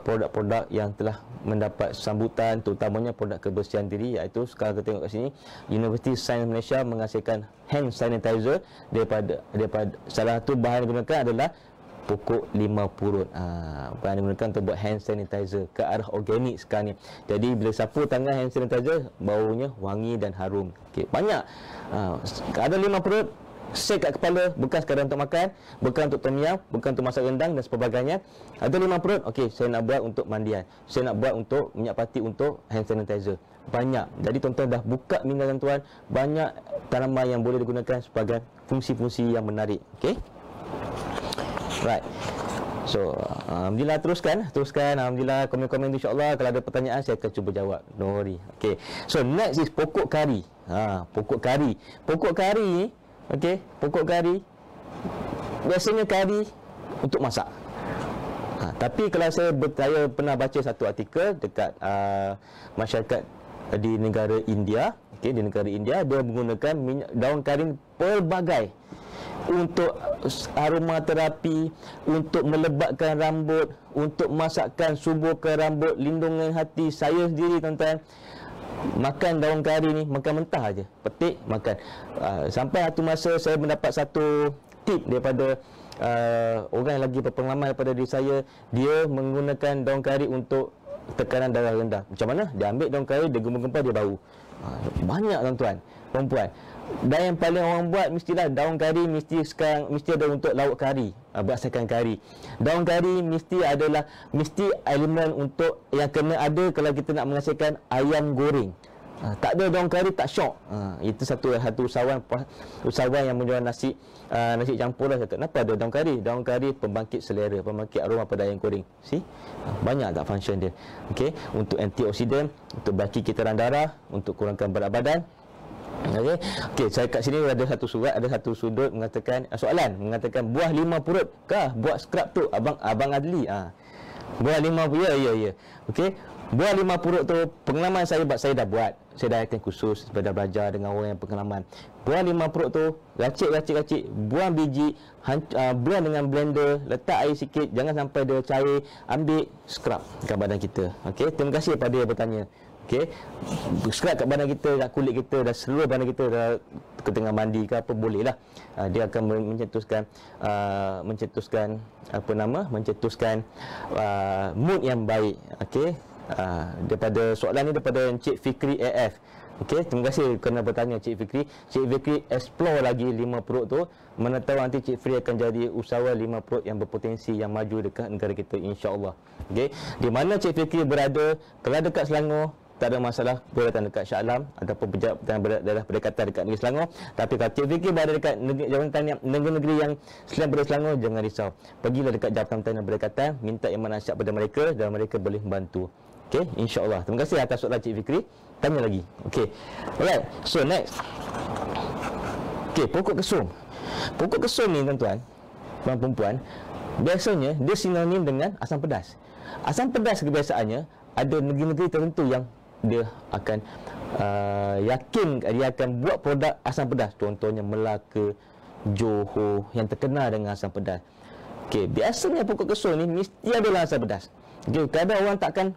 produk-produk yang telah mendapat sambutan, terutamanya produk kebersihan diri, iaitu sekarang kita tengok kat sini, Universiti Sains Malaysia menghasilkan hand sanitizer daripada salah satu bahan yang digunakan adalah pokok 5 purut. Bahan yang digunakan untuk buat hand sanitizer ke arah organik sekarang ni. Jadi bila sapu tangan hand sanitizer, baunya wangi dan harum. Okay, banyak ada 5 purut. Sek kat kepala, bukan sekadar untuk makan, bukan untuk tom yum, bukan untuk masak rendang dan sebagainya. Ada 5 perut, okey, saya nak buat untuk mandian, saya nak buat untuk minyak pati, untuk hand sanitizer. Banyak. Jadi tuan-tuan dah buka minda tuan-tuan, banyak tanaman yang boleh digunakan sebagai fungsi-fungsi yang menarik. Okey. Right. So, alhamdulillah, teruskan. Alhamdulillah, komen-komen insya-Allah. Kalau ada pertanyaan saya akan cuba jawab. Don't worry. Okey. So, next is pokok kari. Pokok kari. Pokok kari ni, okey, pokok kari biasanya kari untuk masak. Tapi kalau saya pernah baca satu artikel dekat masyarakat di negara India, okey, di negara India, dia menggunakan daun kari pelbagai untuk aromaterapi, untuk melebatkan rambut, untuk masakkan, suburkan rambut, lindungan hati. Saya sendiri, tuan-tuan, makan daun kari ni, makan mentah aja, petik, makan. Sampai satu masa saya mendapat satu tip daripada orang yang lagi berpengalaman daripada diri saya. Dia menggunakan daun kari untuk tekanan darah rendah. Macam mana? Dia ambil daun kari, dia gempar-gempar, dia bau. Banyak, tuan-tuan, perempuan. Dan yang paling orang buat, mestilah daun kari mesti ada untuk lauk kari, berdasarkan kari. Daun kari mesti elemen untuk yang kena ada kalau kita nak menghasilkan ayam goreng. Tak ada daun kari tak syok. Itu satu usahawan yang menjual nasi campur lah, kata, kenapa ada daun kari? Daun kari pembangkit selera, pembangkit aroma pada ayam goreng. See? Banyak tak function dia. Okey, untuk antioksidan, untuk baki kitaran darah, untuk kurangkan berat badan. Okey, saya kat sini ada satu surat, ada satu sudut mengatakan soalan mengatakan buah 5 purut kah buat scrub tu abang Adli? Buah 5 purut, ya. Okey, buah 5 purut tu pengalaman saya dah buat. Saya dah attend kursus, dah belajar dengan orang yang pengalaman. Buah 5 purut tu racik, buang biji, blend dengan blender, letak air sikit, jangan sampai dia cair, ambil scrub kat badan kita. Okey, terima kasih kepada yang bertanya. Okey, scrub kat badan kita, kat kulit kita, dan seluruh badan kita, dah tengah mandi ke apa, boleh lah. Dia akan mencetuskan mood yang baik. Okey, daripada soalan ni daripada Encik Fikri AF. Okey, terima kasih kerana bertanya Cik Fikri. Cik Fikri explore lagi 5 perut tu. Mana tahu nanti Cik Fikri akan jadi usahawan 5 perut yang berpotensi, yang maju dekat negara kita, insya-Allah. Okey, di mana Cik Fikri berada, kalau dekat Selangor tak ada masalah, boleh datang dekat Shah Alam ataupun pejabat yang berada berdekatan dekat negeri Selangor. Tapi kalau Cik Fikri berada dekat jabatan yang negeri-negeri yang selain daripada Selangor, jangan risau. Pergilah dekat jabatan yang berdekatan, minta yang nasihat pada mereka dan mereka boleh membantu. Okey, insya-Allah. Terima kasih atas soalan Cik Fikri. Tanya lagi. Okey. Alright. So next. Okey, pokok kesum. Pokok kesum ni tuan-tuan, puan-puan, biasanya dia sinonim dengan asam pedas. Asam pedas kebiasaannya ada negeri-negeri tertentu yang dia akan yakin dia akan buat produk asam pedas. Contohnya Melaka, Johor yang terkenal dengan asam pedas. Okey, biasanya pokok kesum ni mesti ada asam pedas. Okey, kadang orang takkan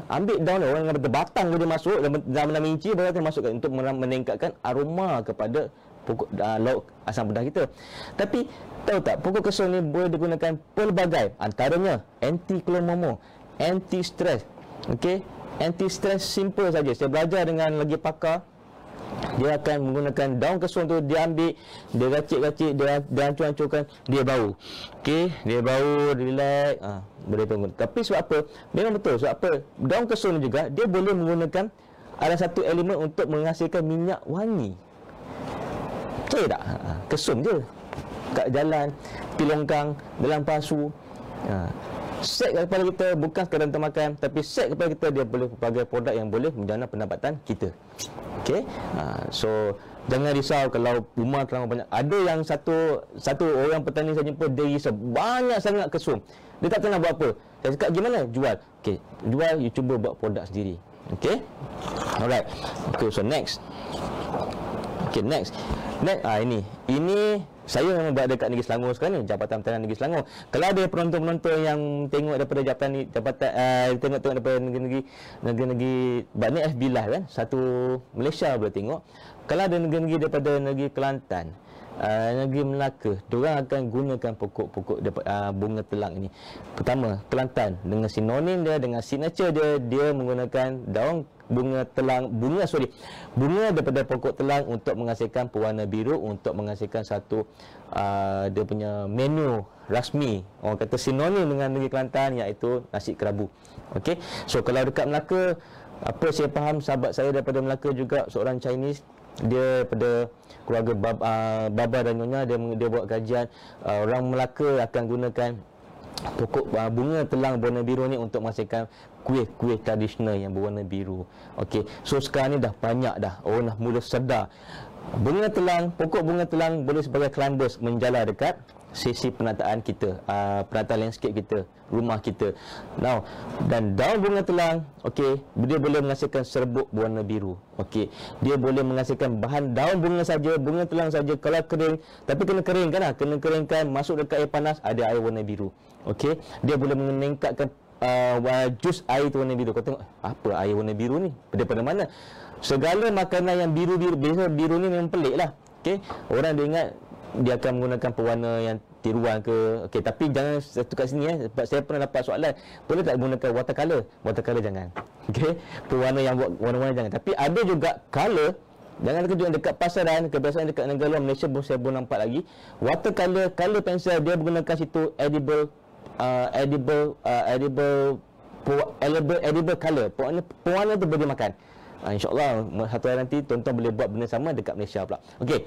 ambil daun orang yang berbatang dia masuk dalam inci baru dia masukkan untuk meningkatkan aroma kepada pokok lauk asam pedas kita. Tapi tahu tak, pokok kesum ni boleh digunakan pelbagai, antaranya anti klomomo, anti stres. Okey, anti stres simple saja. Saya belajar dengan lagi pakar. Dia akan menggunakan daun kesum tu, dia ambil, dia racik-racik, dia hancur-hancurkan, dia bau. Okey, dia bau, dia relax, boleh tunggu. Tapi sebab apa? Memang betul. Sebab apa? Daun kesum ni juga dia boleh menggunakan ada satu elemen untuk menghasilkan minyak wangi. Betul tak? Kesum je. Kat jalan, pi longkang, dalam pasu. Set kepada kita, bukan sekadar untuk makan, tapi set kepada kita, dia boleh pelbagai produk yang boleh menjana pendapatan kita. Okey, so jangan risau kalau rumah terlalu banyak. Ada yang satu orang petani saya jumpa, dia risau banyak sangat kesum. Dia tak tahu nak buat apa. Saya cakap gimana? Jual. Okey, jual, you cuba buat produk sendiri. Okey, alright. Okay, so next. Okay, next, ini saya memang berada dekat negeri Selangor sekarang ni, Jabatan Pertanian Negeri Selangor. Kalau ada penonton-penonton yang tengok daripada jabatan ni, tengok daripada negeri-negeri Bani FB Live kan, satu Malaysia boleh tengok. Kalau ada negeri-negeri daripada negeri Kelantan, negeri Melaka, diorang akan gunakan pokok-pokok bunga telang ini. Pertama, Kelantan dengan sinonim dia, dengan signature dia menggunakan daun bunga daripada pokok telang untuk menghasilkan pewarna biru, untuk menghasilkan satu dia punya menu rasmi, orang kata sinonim dengan negeri Kelantan, iaitu nasi kerabu. Okey, so kalau dekat Melaka, apa saya faham, sahabat saya daripada Melaka juga seorang Chinese, dia daripada keluarga baba dan nyonya, dia buat kajian, orang Melaka akan gunakan pokok bunga telang berwarna biru ni untuk menghasilkan kuih-kuih tradisional yang berwarna biru. Okey, so sekarang ni dah banyak dah orang dah mula sedar pokok bunga telang boleh sebagai climbers menjala dekat sesi penataan kita, penataan landscape kita, rumah kita. Now, dan daun bunga telang, okey, dia boleh menghasilkan serbuk berwarna biru. Okey, dia boleh menghasilkan bahan daun bunga saja, bunga telang saja. Kalau kering, tapi kena keringkan, kena keringkan, masuk dekat air panas, ada air warna biru. Okey, dia boleh meningkatkan jus air tu warna biru. Kau tengok, apa air warna biru ni? Daripada mana? Segala makanan yang biru-biru, biasa biru ni memang pelik lah. Okey, orang dia ingat dia akan menggunakan pewarna yang tiruan ke. Okey, tapi jangan satu kat sini sebab saya pernah dapat soalan, boleh tak gunakan watercolor? Watercolor jangan. Okey, pewarna yang buat warna-warna jangan. Tapi ada juga color, jangan terkejut, dekat pasaran, kebiasaan dekat negara luar Malaysia pun saya belum nampak lagi. Watercolor, color pencil, dia menggunakan situ edible color. Pewarna tu boleh makan. InsyaAllah satu hari nanti tuan-tuan boleh buat benda sama dekat Malaysia pula. Okey,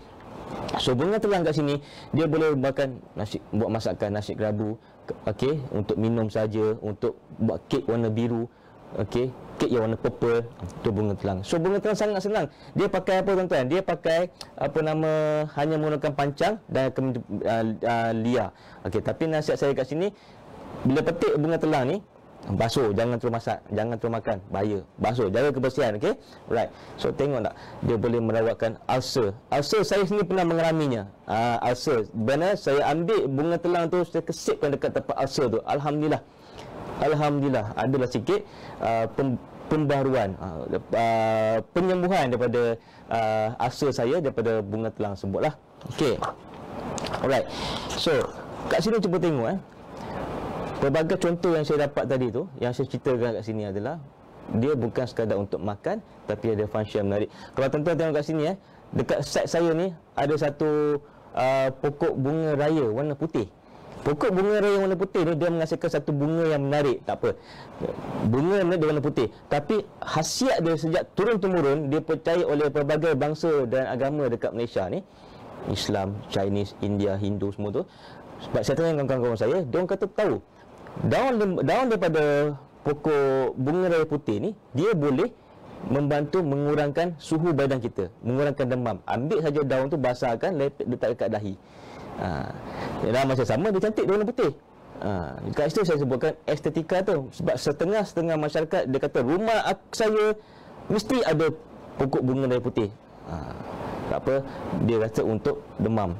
so bunga telang kat sini, dia boleh makan nasi, buat masakan nasi kerabu, okey, untuk minum saja, untuk buat kek warna biru, okey, kek yang warna purple, tu bunga telang. So bunga telang sangat senang. Dia pakai apa tuan-tuan? Dia pakai hanya menggunakan pancang dan liar. Okey, tapi nasihat saya kat sini, bila petik bunga telang ni, basuh, jangan terus masak, jangan terus makan, bahaya. Basuh, jaga kebersihan, okey? Right. So tengok tak, dia boleh merawatkan ulcer. Ulcer saya sendiri pernah mengalaminya. Ulcer. Benar, saya ambil bunga telang tu, saya kesipkan dekat tempat ulcer tu. Alhamdulillah, adalah sikit pembaharuan, penyembuhan daripada ulcer saya daripada bunga telang sebutlah. Okey. Alright. So, kat sini cuba tengok pelbagai contoh yang saya dapat tadi tu, yang saya ceritakan kat sini adalah dia bukan sekadar untuk makan, tapi ada function yang menarik. Kalau tuan-tuan tengok kat sini dekat side saya ni ada satu pokok bunga raya warna putih. Pokok bunga raya warna putih ni dia menghasilkan satu bunga yang menarik. Tak apa, bunga yang menarik dia warna putih, tapi khasiat dia sejak turun-temurun dia percaya oleh pelbagai bangsa dan agama dekat Malaysia ni, Islam, Chinese, India, Hindu, semua tu. Sebab saya tanya dengan kawan-kawan saya, diorang kata tahu daun daripada pokok bunga raya putih ni, dia boleh membantu mengurangkan suhu badan kita, mengurangkan demam. Ambil saja daun tu, basahkan, letak dekat dahi. Dalam masa sama dia cantik, dia warna putih. Dekat situ saya sebutkan estetika tu. Sebab setengah-setengah masyarakat dia kata rumah saya mesti ada pokok bunga raya putih. Tak apa, dia rasa untuk demam.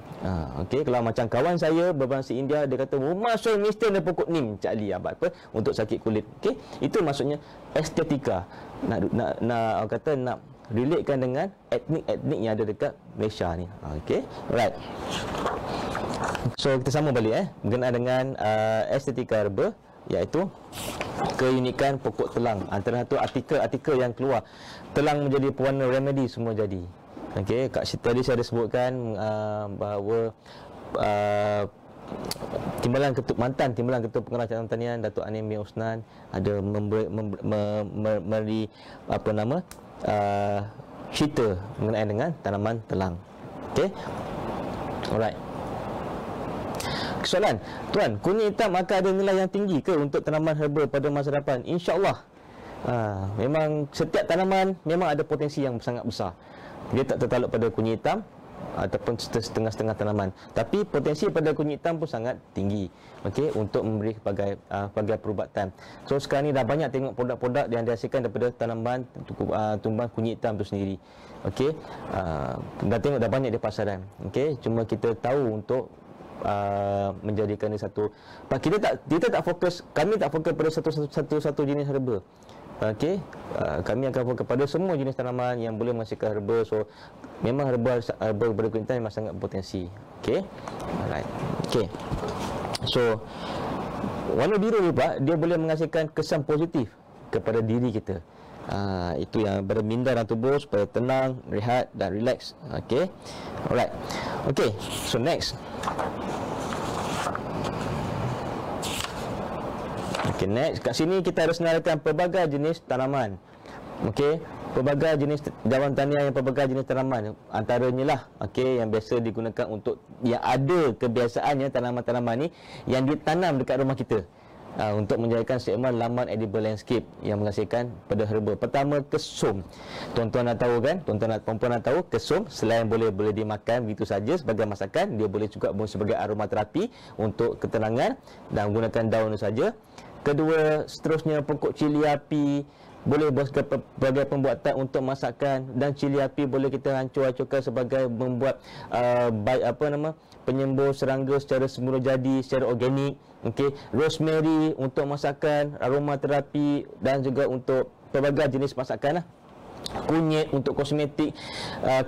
Okey, kalau macam kawan saya berbangsa India, dia kata rumah saya mesti ada pokok nim, Cak Ali, apa untuk sakit kulit. Okey, itu maksudnya estetika. Nak kata nak relatekan dengan etnik-etnik yang ada dekat Malaysia ni. Okey, alright. So kita sama balik berkenaan dengan estetika herba, iaitu keunikan pokok telang. Antara satu artikel yang keluar, telang menjadi pewarna remedi semua jadi. Okey, kat situ tadi saya ada sebutkan bahawa mantan timbalan ketua pengarah Jabatan Pertanian Datuk Anim bin Osnan ada memberi cerita mengenai dengan tanaman telang. Okey, alright. Soalan, tuan, kunyit hitam akan ada nilai yang tinggi ke untuk tanaman herba pada masa depan? InsyaAllah. Memang setiap tanaman memang ada potensi yang sangat besar. Dia tak tertaluk pada kunyit hitam ataupun setengah-setengah tanaman, tapi potensi pada kunyit hitam pun sangat tinggi, okey, untuk memberi pelbagai perubatan. So sekarang ni dah banyak tengok produk-produk yang dihasilkan daripada tanaman tumbuhan kunyit hitam tu sendiri. Okey, dah tengok dah banyak di pasaran. Okey, cuma kita tahu untuk menjadikan dia satu. Kita tak fokus, kami tak fokus pada satu jenis herba. Okey, kami akan fokus pada semua jenis tanaman yang boleh menghasilkan herba. So memang herba berkualitas memang sangat berpotensi. Okey, alright. Okey, so warna biru ni Pak, dia boleh menghasilkan kesan positif kepada diri kita. Itu yang berminda dalam tubuh supaya tenang, rehat dan relax. Okey, alright. Okey, so next. Okey, next. Kat sini kita ada senaraikan pelbagai jenis tanaman. Okey, pelbagai jenis jawatan tanian yang pelbagai jenis tanaman. Antaranya lah, okey, yang biasa digunakan untuk yang ada kebiasaannya tanaman-tanaman ni yang ditanam dekat rumah kita. Untuk menjadikan segmen laman edible landscape yang menghasilkan pada herba. Pertama, kesum. Tuan-tuan nak tahu kan? Tuan-tuan nak tahu kesum selain boleh dimakan begitu saja sebagai masakan, dia boleh juga sebagai aromaterapi untuk ketenangan dan menggunakan daun saja. Kedua, seterusnya pokok cili api boleh sebagai pembuatan untuk masakan, dan cili api boleh kita hancur-hancurkan sebagai membuat penyembuh serangga secara semula jadi, secara organik. Okey, rosemary untuk masakan, aromaterapi dan juga untuk pelbagai jenis masakan lah. Kunyit untuk kosmetik,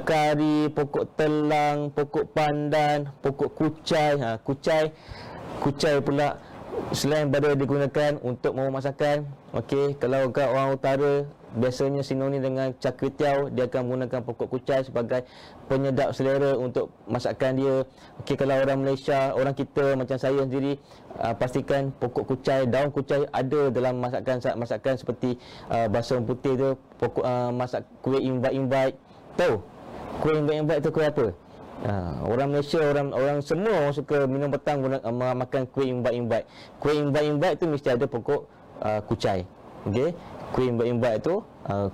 kari, pokok telang, pokok pandan, pokok kucai. Kucai pula selain pada digunakan untuk membuat masakan. Okey, kalau kat orang utara biasanya sinonim dengan char kway teow, dia akan menggunakan pokok kucai sebagai penyedap selera untuk masakan dia. Okey, kalau orang Malaysia, orang kita macam saya sendiri, pastikan pokok kucai, daun kucai ada dalam masakan seperti basam putih tu, pokok masak kuih invite. Tahu kuih invite tu kuih apa? Orang Malaysia, orang semua orang suka minum petang makan kuih invite. Kuih invite tu mesti ada pokok kucai. Okey, kuih invite tu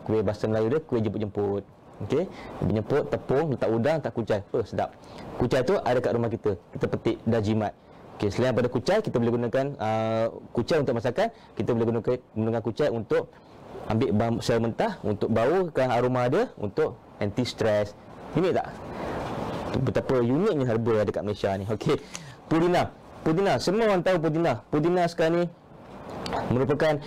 kuih bahasa Melayu dia kuih jemput-jemput. Okey, jemput tepung, letak udang, letak kucai. Sedap. Kucai tu ada kat rumah kita. Kita petik dan jimat. Okey, selain pada kucai, kita boleh gunakan kucai untuk masakan, kita boleh gunakan kucai untuk ambil sel mentah untuk baukan aroma dia untuk anti stres. Ini tak? Betapa uniknya herba yang ada kat Malaysia ni. Okey, pudina. Semua orang tahu pudina. Pudina sekarang ni merupakan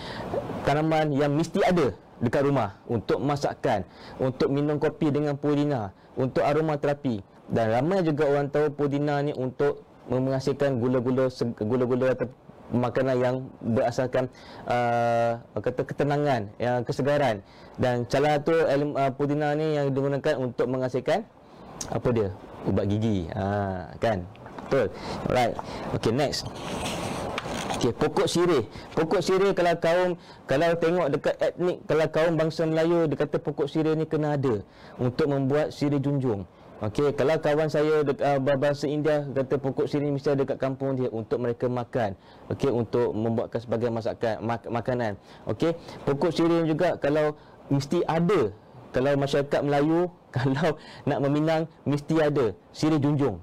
tanaman yang mesti ada dekat rumah untuk masakan, untuk minum kopi dengan pudina, untuk aromaterapi. Dan ramai juga orang tahu pudina ni untuk menghasilkan gula-gula atau makanan yang berasaskan kata ketenangan, yang kesegaran. Dan salah satu pudina ni yang digunakan untuk menghasilkan apa dia? Ubat gigi. Kan? Betul. Alright. Okay, next. Okay, pokok sirih. Pokok sirih kalau tengok dekat etnik, kalau kaum bangsa Melayu, dia kata pokok sirih ni kena ada untuk membuat sirih junjung. Okey, kalau kawan saya bangsa India kata pokok sirih mesti ada dekat kampung dia untuk mereka makan. Okey, untuk membuatkan sebagai masakan makanan. Okey, pokok sirih juga kalau mesti ada. Kalau masyarakat Melayu kalau nak meminang mesti ada sirih junjung.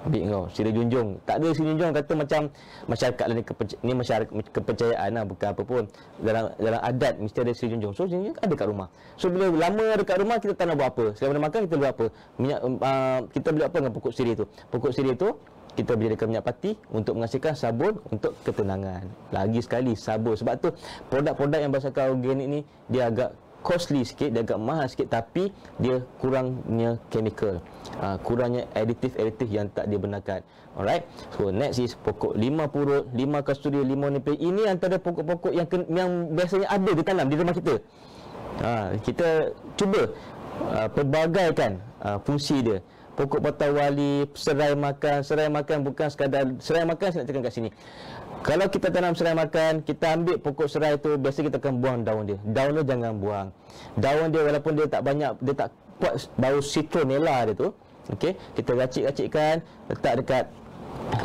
Ambil kau sirih junjung. Tak ada sirih junjung kata macam masyarakat lah ni masyarakat kepercayaan lah, bukan apa pun. Dalam adat mesti ada sirih junjung. So sirih junjung ada kat rumah. So bila lama ada kat rumah, kita tak nak buat apa. Selain makan kita buat apa? Kita boleh apa dengan pokok sirih tu? Pokok sirih tu kita menjadikan minyak pati untuk menghasilkan sabun untuk ketenangan. Lagi sekali sabun. Sebab tu produk-produk yang berasaskan organik ni dia agak costly sikit, dia agak mahal sikit, tapi dia kurangnya chemical, kurangnya aditif yang tak dibenarkan. Alright. So next is pokok lima purut, lima kasturi, lima nipis. Ini antara pokok-pokok yang biasanya ada ditanam di rumah kita. Kita cuba pelbagaikan fungsi dia. Pokok batang wali, serai makan bukan sekadar serai makan. Saya nak cakap kat sini, kalau kita tanam serai makan, kita ambil pokok serai tu, biasa kita akan buang daun dia. Daun dia jangan buang. Daun dia walaupun dia tak banyak, dia tak kuat bau citronella dia tu. Okey, kita racik-racikkan, letak dekat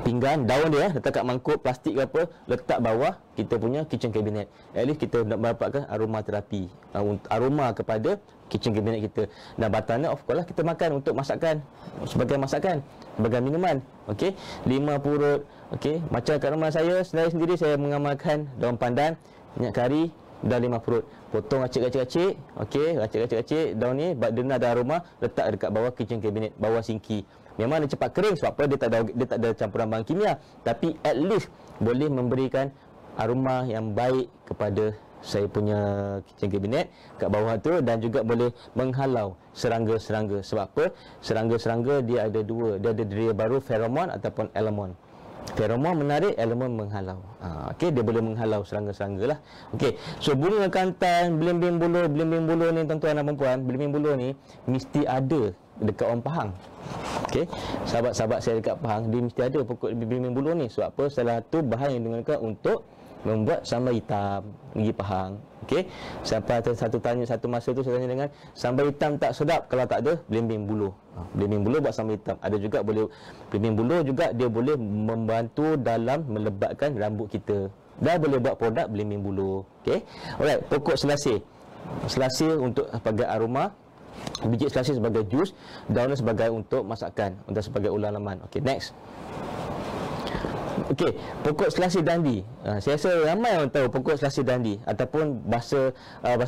pinggan, daun dia letak kat mangkuk plastik ke apa, letak bawah kita punya kitchen cabinet. At least kita nak mendapatkan aroma terapi, aroma kepada kitchen cabinet kita. Dan batangnya of course lah kita makan untuk masakan, sebagai minuman. Okey, 5 purut. Okey, macam kat rumah saya sendiri saya mengamalkan daun pandan, minyak kari dan 5 purut. Potong racik-racik. Okey, racik-racik daun ni, dia nak ada aroma, letak dekat bawah kitchen cabinet, bawah sinki. Memang dia cepat kering sebab apa? Dia tak ada campuran bahan kimia, tapi at least boleh memberikan aroma yang baik kepada saya punya kitchen cabinet kat bawah tu, dan juga boleh menghalau serangga-serangga. Sebab apa? Serangga-serangga dia ada dua, dia ada dia baru feromon ataupun elemon. Feromon menarik, elemon menghalau. Okey, dia boleh menghalau serangga-serangga lah. Okey, so bunga kantan, belimbing buluh ni tuan-tuan dan puan-puan, belimbing buluh ni mesti ada dekat orang Pahang. Okey, sahabat-sahabat saya dekat Pahang, dia mesti ada pokok belimbing buluh ni. Sebab apa? Salah satu bahan yang digunakan untuk membuat sambal hitam pergi Pahang. Okey, sampai satu masa tu saya tanya dengan, sambal hitam tak sedap kalau tak ada belimbing buluh. Belimbing buluh buat sambal hitam. Ada juga boleh belimbing buluh juga dia boleh membantu dalam melebatkan rambut kita. Dah boleh buat produk belimbing buluh. Okey. Alright, pokok selasih. Selasih untuk sebagai aroma, biji selasih sebagai jus, daunnya sebagai untuk masakan, untuk sebagai ulang laman. Okey, next. Okey, pokok selasih dandi. Saya rasa ramai orang tahu pokok selasih dandi, ataupun bahasa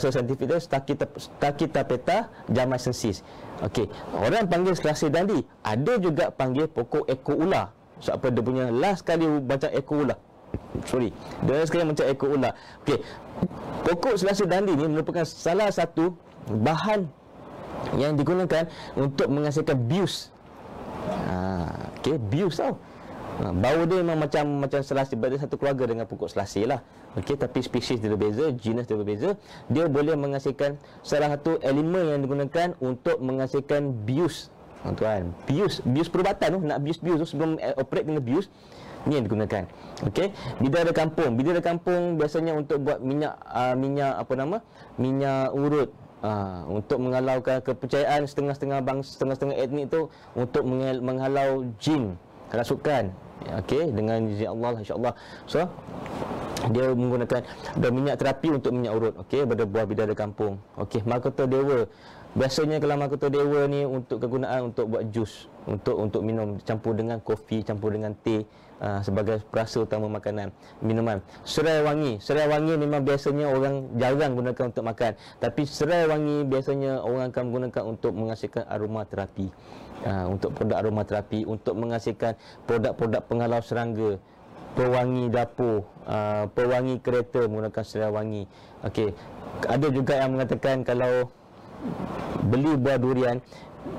saintifik dia Stachytapeta jamaicensis. Okey, orang panggil selasih dandi, ada juga panggil pokok ekor ular. Sebab apa? Dia punya last kali macam ekor ular. Dia sekali macam ekor ular. Okey, pokok selasih dandi ni merupakan salah satu bahan yang digunakan untuk menghasilkan bius. Okey, bius tau. Bau dia memang macam selasih, berada satu keluarga dengan pokok selasih lah. Okey, tapi spesies dia berbeza, jenis dia berbeza. Dia boleh menghasilkan salah satu elemen yang digunakan untuk menghasilkan bius. Tuan, bius perubatan tu, nak bius tu sebelum operate kena bius. Ni yang digunakan. Okey, bidara kampung biasanya untuk buat minyak urut. Untuk menghalaukan kepercayaan setengah-setengah etnik tu, untuk menghalau jin, kerasukan. Okey, dengan izin Allah insya-Allah. So dia menggunakan minyak terapi untuk minyak urut. Okey, pada buah bidara kampung. Okey, mahkota dewa. Biasanya kalau mahkota dewa ni untuk kegunaan untuk buat jus, untuk minum, campur dengan kopi, campur dengan teh, sebagai perasa utama makanan, minuman. Serai wangi memang biasanya orang jarang gunakan untuk makan, tapi serai wangi biasanya orang akan menggunakan untuk menghasilkan aroma terapi. Untuk produk aroma terapi, untuk menghasilkan produk-produk penghalau serangga, pewangi dapur, pewangi kereta menggunakan serai wangi. Okey, ada juga yang mengatakan kalau beli buah durian,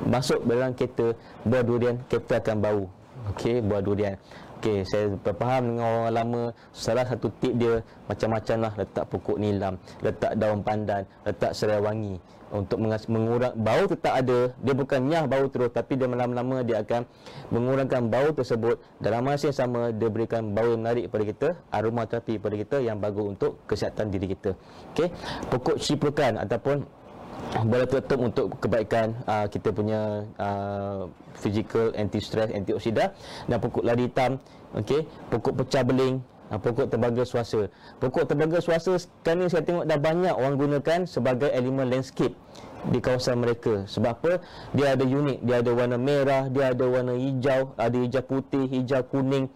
masuk dalam kereta, buah durian, kereta akan bau. Okey, buah durian. Okey, saya faham dengan orang lama, salah satu tip dia macam-macam lah, letak pokok nilam, letak daun pandan, letak serai wangi untuk mengurang bau. Tetap ada, dia bukan nyah bau terus, tapi dia lama-lama dia akan mengurangkan bau tersebut. Dalam masa yang sama, dia berikan bau yang menarik kepada kita, aromaterapi kepada kita yang bagus untuk kesihatan diri kita. Okey, pokok cipukan ataupun boleh tutup untuk kebaikan kita punya physical, anti-stress, antioksidan. Dan pokok ladi hitam, okey, pokok pecah beling, pokok tembaga suasa. Pokok tembaga suasa sekarang ni saya tengok dah banyak orang gunakan sebagai elemen landscape di kawasan mereka. Sebab apa? Dia ada unik, dia ada warna merah, dia ada warna hijau, ada hijau putih, hijau kuning.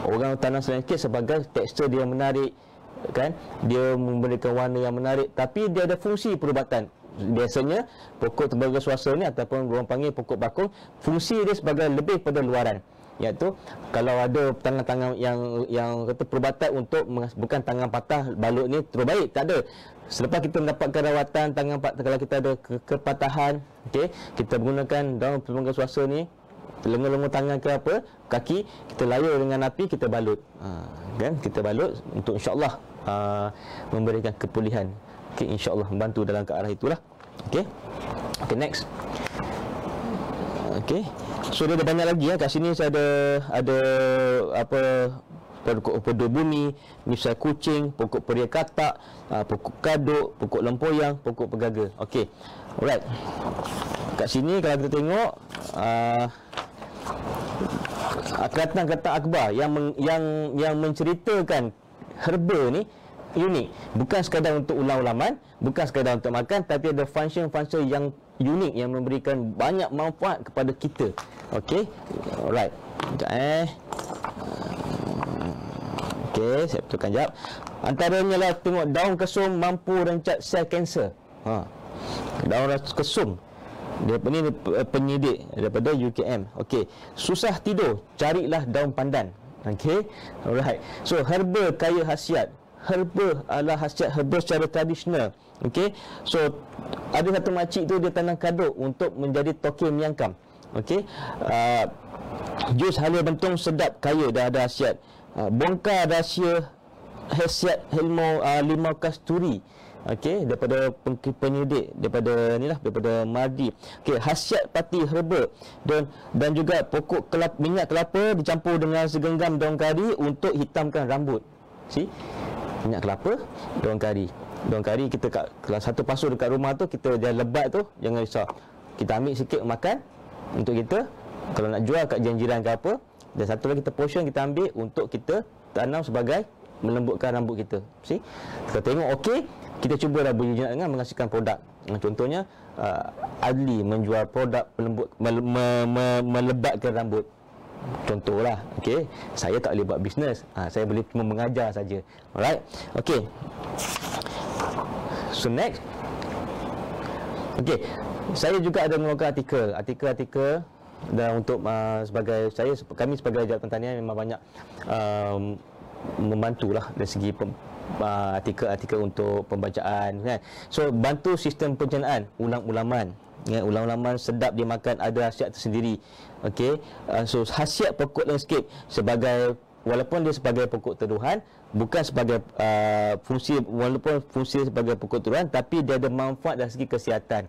Orang tanam landscape sebagai tekstur dia menarik, kan, dia memberikan warna yang menarik, tapi dia ada fungsi perubatan. Biasanya pokok tembaga suasa ni ataupun orang panggil pokok bakung, fungsi dia sebagai lebih pada luaran, iaitu kalau ada tangan-tangan yang kata perubatan untuk bukan tangan patah balut ni terus baik, tak ada. Selepas kita mendapatkan rawatan tangan patah, kalau kita ada kepatahan, okey, kita menggunakan daun tembaga suasa ni, lengan-lengan tangan ke apa, kaki, kita layar dengan api, kita balut, kan, kita balut untuk insya-Allah memberikan kepulihan. Okey, insya-Allah membantu dalam ke arah itulah. Okey. Okey, next. Okey. So dia ada banyak lagi ya. Kat sini saya ada apa, pokok pedu bumi, misal kucing, pokok peria katak, pokok kaduk, pokok lempoyang, pokok pegaga. Okey. Alright. Kat sini kalau kita tengok kata-kata akhbar yang menceritakan herba ni unik, bukan sekadar untuk ulang-ulaman, bukan sekadar untuk makan, tapi ada function-function yang unik yang memberikan banyak manfaat kepada kita. Okey, alright. Okey, saya betulkan jap. Antaranya lah tengok daun kesum mampu rencat sel kanser. Daun kesum, dia ni penyidik daripada UKM. Okey, susah tidur, carilah daun pandan. Okey, alright. So herba kaya khasiat. Herba adalah khasiat herba secara tradisional. Okey, so ada satu makcik tu dia tanam kaduk untuk menjadi toke miangkam. Okey, jus halia bentung sedap kaya dah ada khasiat. Bongkar rahsia khasiat limau kasturi. Okey, daripada penyidik daripada inilah, daripada Mardi. Okey, khasiat pati herba dan juga pokok minyak kelapa dicampur dengan segenggam daun kari untuk hitamkan rambut. See? Minyak kelapa, daun kari. Daun kari kita kalau satu pasul dekat rumah tu, kita dah lebat tu, jangan risau. Kita ambil sikit makan untuk kita, kalau nak jual kat jiran-jiran ke apa, dan satu lagi kita portion kita ambil untuk kita tanam sebagai melembutkan rambut kita. See? Kita tengok okey, kita cuba dah berjinak dengan menghasilkan produk. Contohnya Adli menjual produk pelembut melebatkan rambut. Contohlah, okey. Saya tak boleh buat bisnes. Saya boleh cuma mengajar saja. Alright. Okey. So next. Okey. Saya juga ada mengeluarkan artikel dan untuk sebagai kami sebagai Jabatan Tanian memang banyak membantulah dari segi artikel-artikel untuk pembacaan, kan. So bantu sistem pencernaan, ulang-ulaman, ya, ulang-ulaman sedap dimakan, ada khasiat tersendiri. Okey, so khasiat pokok landscape sebagai, walaupun dia sebagai pokok teruhan, bukan sebagai walaupun fungsi sebagai pokok teruhan, tapi dia ada manfaat dari segi kesihatan.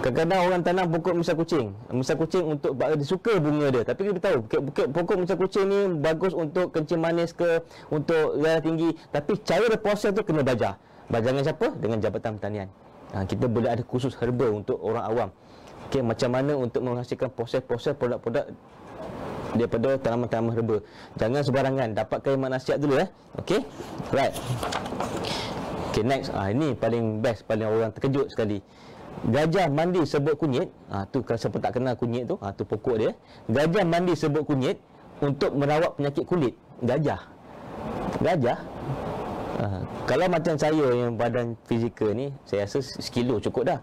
Kadang-kadang orang tanam pokok misal kucing untuk dia suka bunga dia, tapi kita tahu pokok misal kucing ni bagus untuk kencing manis ke, untuk darah tinggi, tapi cara proses tu kena belajar dengan siapa? Dengan Jabatan Pertanian. Kita boleh ada khusus herba untuk orang awam. Okey, macam mana untuk menghasilkan proses-proses produk-produk daripada tanaman-tanaman herba. Jangan sebarangan, dapatkan ilmu nasihat dulu. Okey, right. Okey, next. Ini paling best, paling orang terkejut sekali. Gajah mandi sebut kunyit. Tu kalau siapa tak kenal kunyit tu, tu pokok dia. Gajah mandi sebut kunyit untuk merawat penyakit kulit. Gajah. Kalau macam saya yang badan fizikal ni, saya rasa sekilo cukup dah.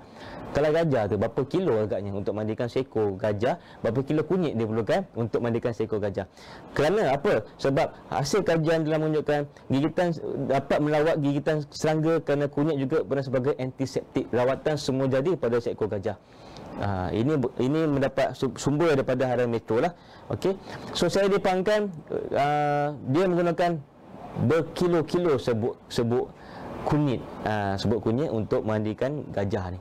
Kalau gajah tu berapa kilo agaknya untuk mandikan seekor gajah, berapa kilo kunyit dia perlukan untuk mandikan seekor gajah. Kerana apa? Sebab hasil kajian telah menunjukkan gigitan dapat melawat gigitan serangga, kerana kunyit juga benar sebagai antiseptik. Rawatan semua jadi pada seekor gajah. Ini mendapat sumber daripada Harian Metro lah. Okey. So saya dipangkan dia menggunakan berkilo-kilo sebuk kunyit. Sebuk kunyit untuk mandikan gajah ni,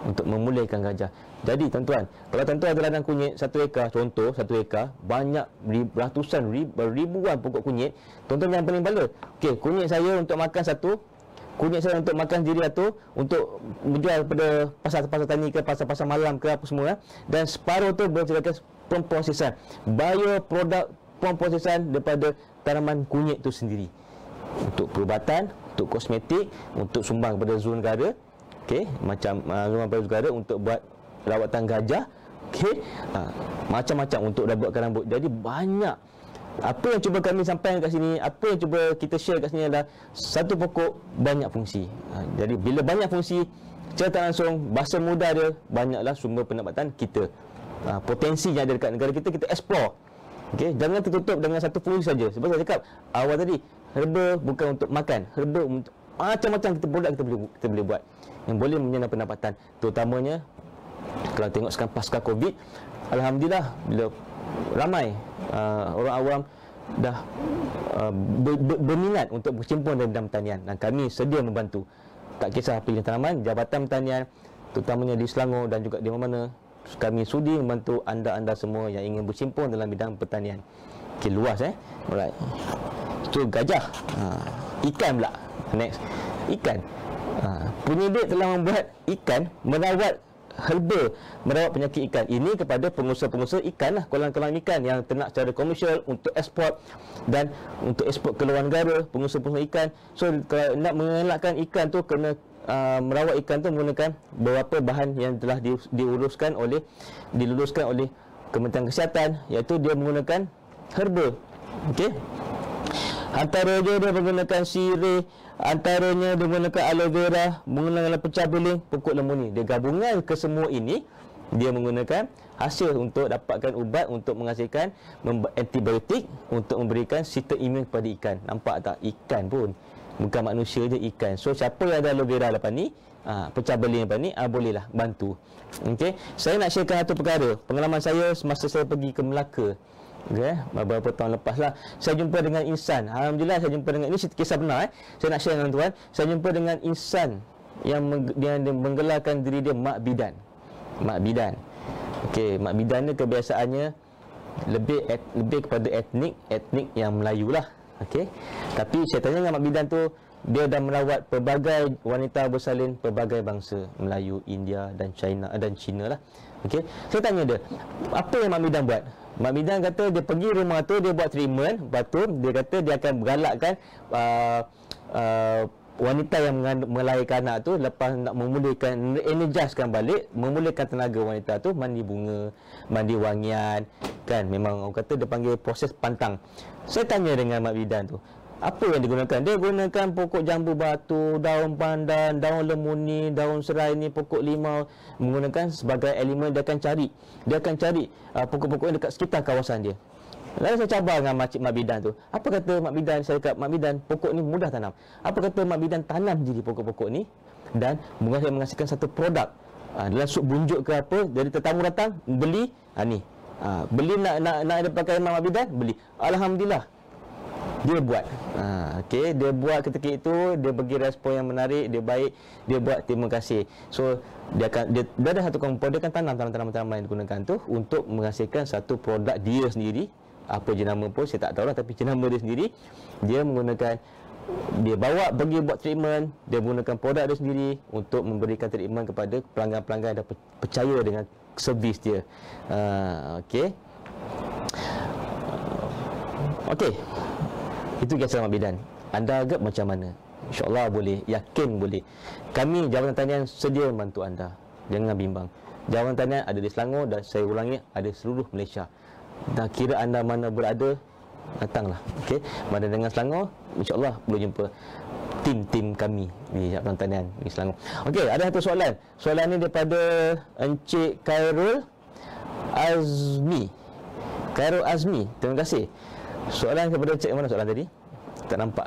untuk memulihkan gajah. Jadi tuan-tuan, kalau tuan-tuan ada ladang kunyit 1 ekar, contoh 1 ekar, banyak ratusan ribuan pokok kunyit, tuan-tuan yang paling bala. Okey, kunyit saya untuk makan satu, kunyit saya untuk makan sendiri satu, untuk menjual pada pasar-pasar tani ke pasar-pasar malam ke apa semua, dan separuh tu berkaitan pemprosesan, bioproduk pemprosesan daripada tanaman kunyit tu sendiri, untuk perubatan, untuk kosmetik, untuk sumbang kepada zon negara. Okey, macam rumah pada negara untuk buat rawatan gajah. Okey, macam-macam untuk dah buatkan rambut. Jadi banyak. Apa yang cuba kami sampaikan kat sini, apa yang cuba kita share kat sini adalah satu pokok banyak fungsi. Jadi bila banyak fungsi, secara tak langsung bahasa mudah dia, banyaklah sumber pendapatan kita. Potensi yang ada dekat negara kita, kita explore. Okey, jangan tertutup dengan satu fungsi saja. Sebab saya cakap awal tadi, herba bukan untuk makan, herba untuk macam-macam produk kita boleh buat yang boleh menjana pendapatan. Terutamanya kalau tengok sekarang pasca Covid, alhamdulillah bila ramai orang awam dah berminat untuk berkecimpung dalam bidang pertanian, dan kami sedia membantu. Tak kisah pilih tanaman, Jabatan Pertanian terutamanya di Selangor dan juga di mana-mana, kami sudi membantu anda-anda semua yang ingin berkecimpung dalam bidang pertanian. Okey, luas alright. Itu gajah. Ikan pula. Next, ikan. Penyidik telah membuat ikan merawat herba, merawat penyakit ikan. Ini kepada pengusaha-pengusaha ikan lah, kolam-kolam ikan yang ternak secara komersial untuk ekspor dan untuk ekspor ke luar negara, pengusaha-pengusaha ikan. So kalau nak mengelakkan ikan tu, kena merawat ikan tu menggunakan beberapa bahan yang telah diluluskan oleh Kementerian Kesihatan, iaitu dia menggunakan herba. Okey. Antaranya dia menggunakan sirih, antaranya dia menggunakan aloe vera, menggunakan pecah beling, pokok lembu ni. Dia gabungan ke semua ini, dia menggunakan hasil untuk dapatkan ubat untuk menghasilkan antibiotik untuk memberikan sistem imun kepada ikan. Nampak tak? Ikan pun, bukan manusia je, ikan. So siapa yang ada aloe vera lepas ni, pecah beling lepas ni, bolehlah bantu. Okey, saya nak sharekan satu perkara. Pengalaman saya semasa saya pergi ke Melaka. Okay, beberapa tahun lepas lah, saya jumpa dengan insan. Alhamdulillah saya jumpa dengan, ini kisah benar saya nak share dengan tuan. Saya jumpa dengan insan yang menggelarkan diri dia Mak Bidan. Mak Bidan. Okey, Mak Bidan ni kebiasaannya lebih kepada etnik yang Melayu lah. Okey, tapi saya tanya dengan Mak Bidan tu, dia dah merawat pelbagai wanita bersalin pelbagai bangsa, Melayu, India dan China lah. Okey, saya tanya dia, apa yang Mak Bidan buat? Mak Bidan kata dia pergi rumah tu, dia buat treatment, lepas tu dia kata dia akan bergalakkan wanita yang melahirkan anak tu, lepas nak memulihkan, energizkan balik, memulihkan tenaga wanita tu, mandi bunga, mandi wangian, kan. Memang orang kata dia panggil proses pantang. Saya tanya dengan Mak Bidan tu, apa yang digunakan? Dia gunakan pokok jambu batu, daun pandan, daun lemuni, daun serai ni, pokok limau, menggunakan sebagai elemen. Dia akan cari pokok-pokok yang dekat sekitar kawasan dia. Lalu saya cabar dengan Mak Bidan tu. Apa kata Mak Bidan? Saya kata, Mak Bidan, pokok ni mudah tanam. Apa kata Mak Bidan tanam jadi pokok-pokok ni dan menghasilkan satu produk dalam sup bunjuk ke apa. Jadi tetamu datang beli, beli nak ada pakai Mak Bidan, beli. Alhamdulillah dia buat. Okey, dia buat ketika itu, dia bagi respon yang menarik, dia baik, dia buat, terima kasih. So dia ada satu kompon, dia akan tanam tanaman-tanaman yang digunakan tu untuk menghasilkan satu produk dia sendiri. Apa jenama pun saya tak tahu lah, tapi jenama dia sendiri. Dia menggunakan, dia bawa pergi buat treatment, dia menggunakan produk dia sendiri untuk memberikan treatment kepada pelanggan-pelanggan yang dah percaya dengan servis dia. Okey. Okey. Itu kisah Mak Bidan. Anda agak macam mana? InsyaAllah boleh, yakin boleh. Kami Jabatan Tanian sedia membantu anda. Jangan bimbang. Jabatan Tanian ada di Selangor dan saya ulangi, ada seluruh Malaysia. Dah kira anda mana berada, datanglah. Okey, mana dengan Selangor, insyaAllah boleh jumpa tim-tim kami di Jabatan Tanian di Selangor. Okey, ada satu soalan. Soalan ni daripada Encik Khairul Azmi. Khairul Azmi, terima kasih. Soalan kepada Encik, mana soalan tadi? Tak nampak.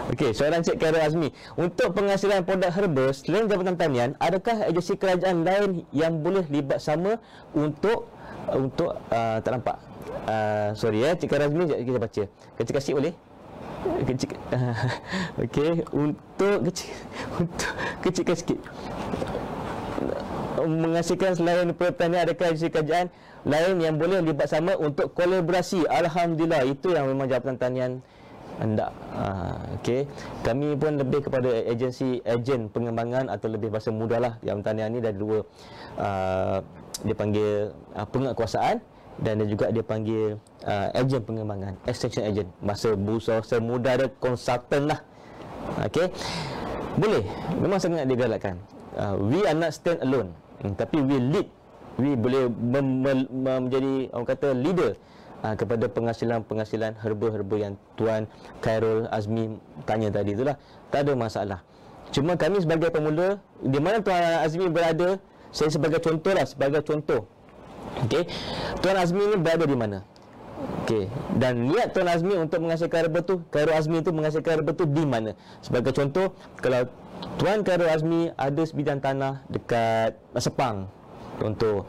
Okey, soalan Cik Khairul Azmi. Untuk penghasilan produk herba selain Jabatan Tanian, adakah agensi kerajaan lain yang boleh libat sama untuk tak nampak. Sorry Cik Khairul Azmi, kita baca. Kecil kasih boleh? Kecil. Okey, untuk kecil sikit. Menghasilkan selain pertanian, adakah agensi kerajaan lain yang boleh libat sama untuk kolaborasi? Alhamdulillah, itu yang memang Jabatan Tanian hendak. Okey, kami pun lebih kepada ejen pengembangan, atau lebih bahasa mudahlah, Jabatan Tanian ni dah dua, dia panggil penguatkuasaan, dan juga dia panggil ejen pengembangan, extension agent. Bahasa semudah dia konsultan lah. Okey, boleh, memang sangat digalakkan. We are not stand alone, tapi we lead. We boleh menjadi, orang kata, leader kepada penghasilan herba-herba yang Tuan Khairul Azmi tanya tadi itulah. Tak ada masalah. Cuma kami sebagai pemula, di mana Tuan Azmi berada, saya sebagai contoh. Okey, Tuan Azmi ni berada di mana? Okey, dan niat Tuan Azmi untuk menghasilkan herba tu, Khairul Azmi tu menghasilkan herba tu di mana? Sebagai contoh, kalau Tuan Khairul Azmi ada sebidang tanah dekat Sepang, contoh,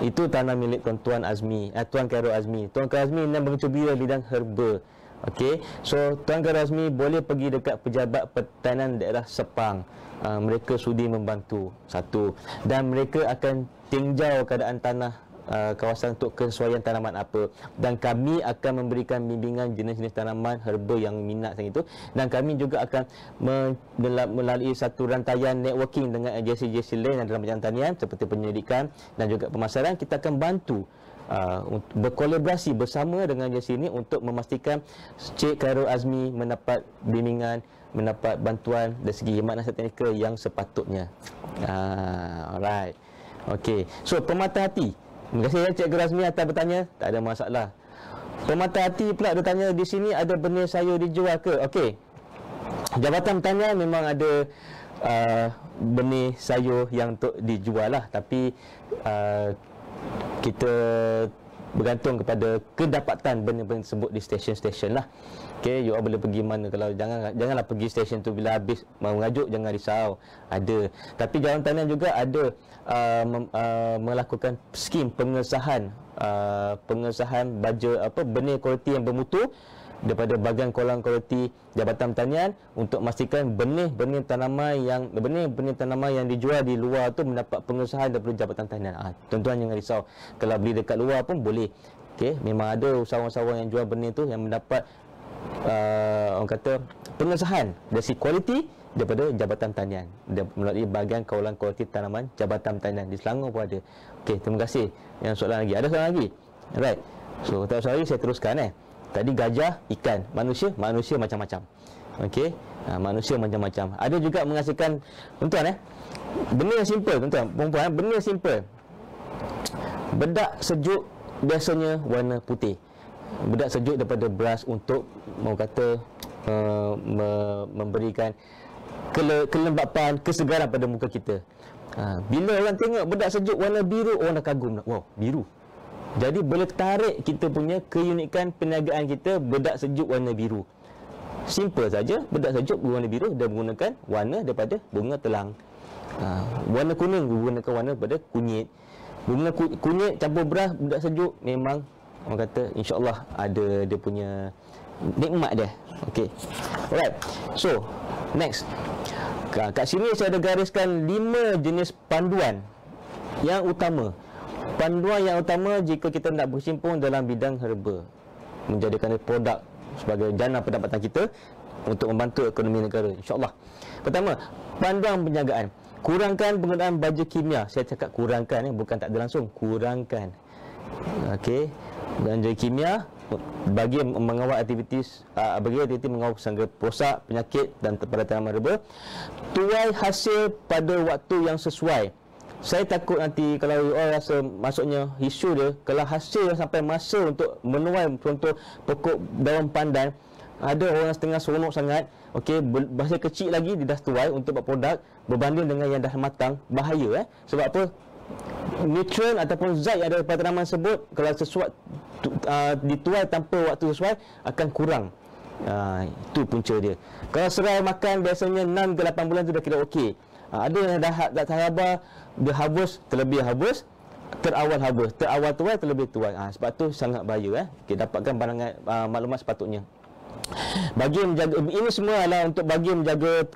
itu tanah milik Tuan Azmi, Tuan Khairul Azmi. Tuan Khairul Azmi yang bercubira bidang herba. Okey, so Tuan Khairul Azmi boleh pergi dekat pejabat pertanian daerah Sepang. Mereka sudi membantu, satu, dan mereka akan tinjau keadaan tanah kawasan untuk kesesuaian tanaman apa, dan kami akan memberikan bimbingan jenis-jenis tanaman herba yang minat itu, dan kami juga akan melalui satu rantaian networking dengan agensi-agensi lain yang dalam bidang tanian seperti penyelidikan dan juga pemasaran. Kita akan bantu berkolaborasi bersama dengan agensi ini untuk memastikan Cik Khairul Azmi mendapat bimbingan, mendapat bantuan dari segi khidmat nasihat teknikal yang sepatutnya. Alright. Okey, so pemata hati. Terima kasih Cik Khairul Azmi atas bertanya. Tak ada masalah. Pemata hati pula bertanya, di sini ada benih sayur dijual ke? Okey, Jabatan Pertanian memang ada benih sayur yang untuk dijual lah, tapi kita bergantung kepada kedapatan benih-benih tersebut di stesen-stesen lah. Okey, you all boleh pergi mana. Kalau janganlah pergi stesen tu bila habis mengajuk, jangan risau. Ada. Tapi Jabatan Tanian juga ada melakukan skim pengesahan baja benih kualiti yang bermutu daripada bahagian Kawalan Kualiti Jabatan Pertanian untuk memastikan benih-benih tanaman yang dijual di luar tu mendapat pengesahan daripada Jabatan Pertanian. Tuan-tuan jangan risau. Kalau beli dekat luar pun boleh. Okey, memang ada usahawan-usahawan yang jual benih tu yang mendapat orang kata pengesahan dari si kualiti daripada Jabatan Tanian melalui bahagian Kawalan Kualiti Tanaman Jabatan Tanian. Di Selangor pun ada. Okey, terima kasih. Yang soalan lagi, ada soalan lagi? Alright, so tak usah lagi, saya teruskan. Tadi gajah, ikan, manusia macam-macam. Okey, manusia macam-macam. Ada juga menghasilkan, tuan-tuan benda yang simple, tuan-tuan, perempuan, benda yang simple. Bedak sejuk biasanya warna putih. Bedak sejuk daripada beras untuk memberikan kelembapan, kesegaran pada muka kita. Bila orang tengok bedak sejuk warna biru, orang dah kagum. Wow, biru. Jadi boleh tarik kita punya keunikan perniagaan kita, bedak sejuk warna biru. Simple saja, bedak sejuk warna biru dan menggunakan warna daripada bunga telang. Warna kuning menggunakan warna daripada kunyit. Bunga kunyit campur beras, bedak sejuk, memang orang kata insya-Allah ada dia punya nikmat dia. Okey. Alright. So, next. Kat sini saya ada gariskan 5 jenis panduan yang utama. Panduan yang utama jika kita nak berkecimpung dalam bidang herba, menjadikan produk sebagai jana pendapatan kita untuk membantu ekonomi negara, insya-Allah. Pertama, panduan penjagaan. Kurangkan penggunaan baja kimia. Saya cakap kurangkan, bukan tak ada langsung, kurangkan. Okey, baja kimia bagi mengawal aktiviti mengawal sangga rosak, penyakit dan pada tanaman herba. Tuai hasil pada waktu yang sesuai. Saya takut nanti kalau orang rasa, maksudnya isu dia, kalau hasil sampai masa untuk menuai contoh pokok daun pandan, ada orang setengah seronok sangat, okey, bahasa kecil lagi dia dah tuai untuk buat produk berbanding dengan yang dah matang, bahaya sebab apa? Nutrien ataupun zat yang ada pada tanaman tersebut kalau sesuatu dituai tanpa waktu sesuai akan kurang. Itu punca dia. Kalau serai makan biasanya 6 ke 8 bulan tu dah kira okey. Ada yang dah tak sabar, dia habus, terlebih habus, terawal habus, terawal tuai, terlebih tuai. Sebab tu sangat bahaya. Kita dapatkan pandangan maklumat sepatutnya. Bagi menjaga ini semua adalah untuk bagi menjaga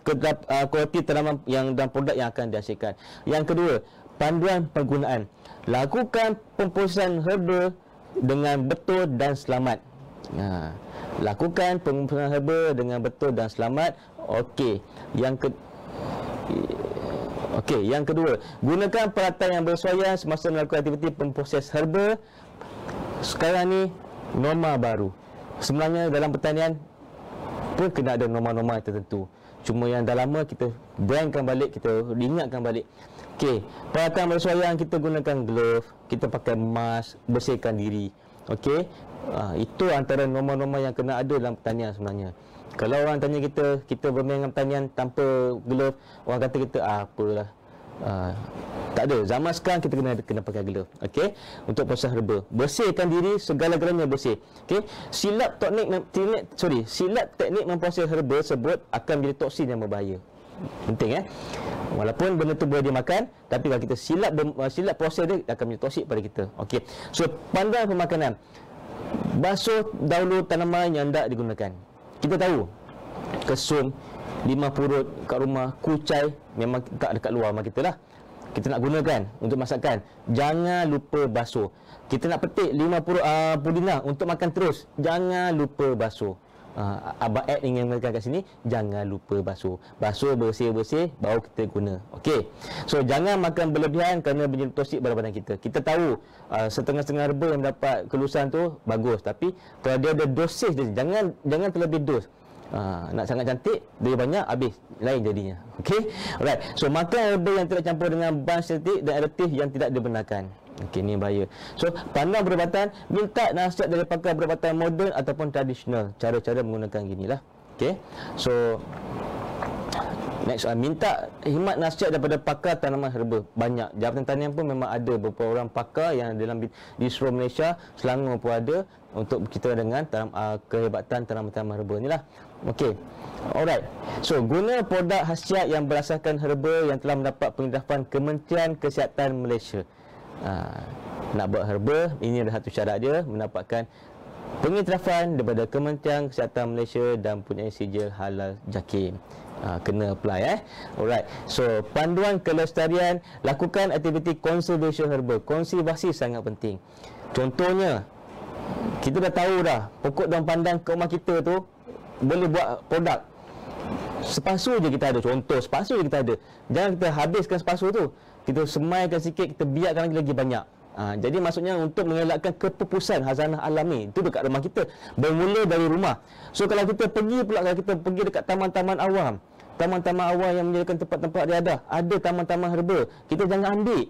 kualiti tanaman yang dan produk yang akan dihasilkan. Yang kedua, panduan penggunaan. Lakukan pemprosesan herba dengan betul dan selamat. Lakukan pemprosesan herba dengan betul dan selamat. Okey. Yang kedua, gunakan peralatan yang bersesuaian semasa melakukan aktiviti pemproses herba. Sekarang ni norma baru. Sebenarnya dalam pertanian pun kena ada norma-norma tertentu. Cuma yang dah lama kita brandkan balik, kita ingatkan balik. Okey, peralatan bersesuaian, kita gunakan glove, kita pakai mask, bersihkan diri. Okey, itu antara norma-norma yang kena ada dalam pertanian sebenarnya. Kalau orang tanya kita bermain dengan pertanian tanpa glove, orang kata kita apalah. Tak ada. Zaman sekarang kita kena pakai glove. Okey, untuk proses herba. Bersihkan diri, segala-galanya bersih. Okey, silap teknik memproses herba tersebut akan menjadi toksin yang berbahaya. Penting walaupun benda tu boleh dimakan, tapi kalau kita silap proses dia akan menjadi toksik pada kita. Okey. So panduan pemakanan. Basuh dahulu tanaman yang hendak digunakan. Kita tahu kesum, limah purut kat rumah, kucai memang tak dekat luar rumah kita lah. Kita nak gunakan untuk masakan, jangan lupa basuh. Kita nak petik limah purut pudina untuk makan terus, jangan lupa basuh. Abang Ed ingin mengatakan kat sini, jangan lupa basuh. Basuh bersih-bersih baru kita guna. Okey. So jangan makan berlebihan kerana menjadi toksik pada badan kita. Kita tahu setengah-setengah herba yang mendapat kelulusan tu bagus, tapi kalau dia ada dosis dia, jangan terlebih dos. Nak sangat cantik, dia banyak, habis lain jadinya. Okey. Alright. So makan herba yang tidak campur dengan bahan sintetik dan adiktif yang tidak dibenarkan. Okey, ni bahaya. So pandang perubatan, minta nasihat dari pakar perubatan moden ataupun tradisional. Cara-cara menggunakan ginilah. Okey. So next, minta khidmat nasihat daripada pakar tanaman herba. Banyak. Jabatan Tanian pun memang ada beberapa orang pakar yang dalam di seluruh Malaysia, Selangor pun ada untuk kita dengan kehebatan tanaman-tanaman herba ni lah. Okey. Alright. So guna produk khasiat yang berasaskan herba yang telah mendapat pengiktirafan Kementerian Kesihatan Malaysia. Nak buat herba, ini adalah satu syarat dia, mendapatkan pengiktirafan daripada Kementerian Kesihatan Malaysia dan punya sijil halal JAKIM. Kena apply Alright. So panduan kelestarian, lakukan aktiviti conservation herba. Konservasi sangat penting. Contohnya, kita dah tahu dah pokok daun pandan ke rumah kita tu boleh buat produk. Sepasu je kita ada. Contoh, sepasu je kita ada. Jangan kita habiskan sepasu tu, kita semaikan sikit, kita biarkan lagi banyak. Jadi maksudnya untuk mengelakkan kepupusan khazanah alam ni, itu dekat rumah kita, bermula dari rumah. So kalau kita pergi pula, kalau kita pergi dekat taman-taman awam, yang menyediakan tempat-tempat riadah, ada taman-taman herba, kita jangan ambil.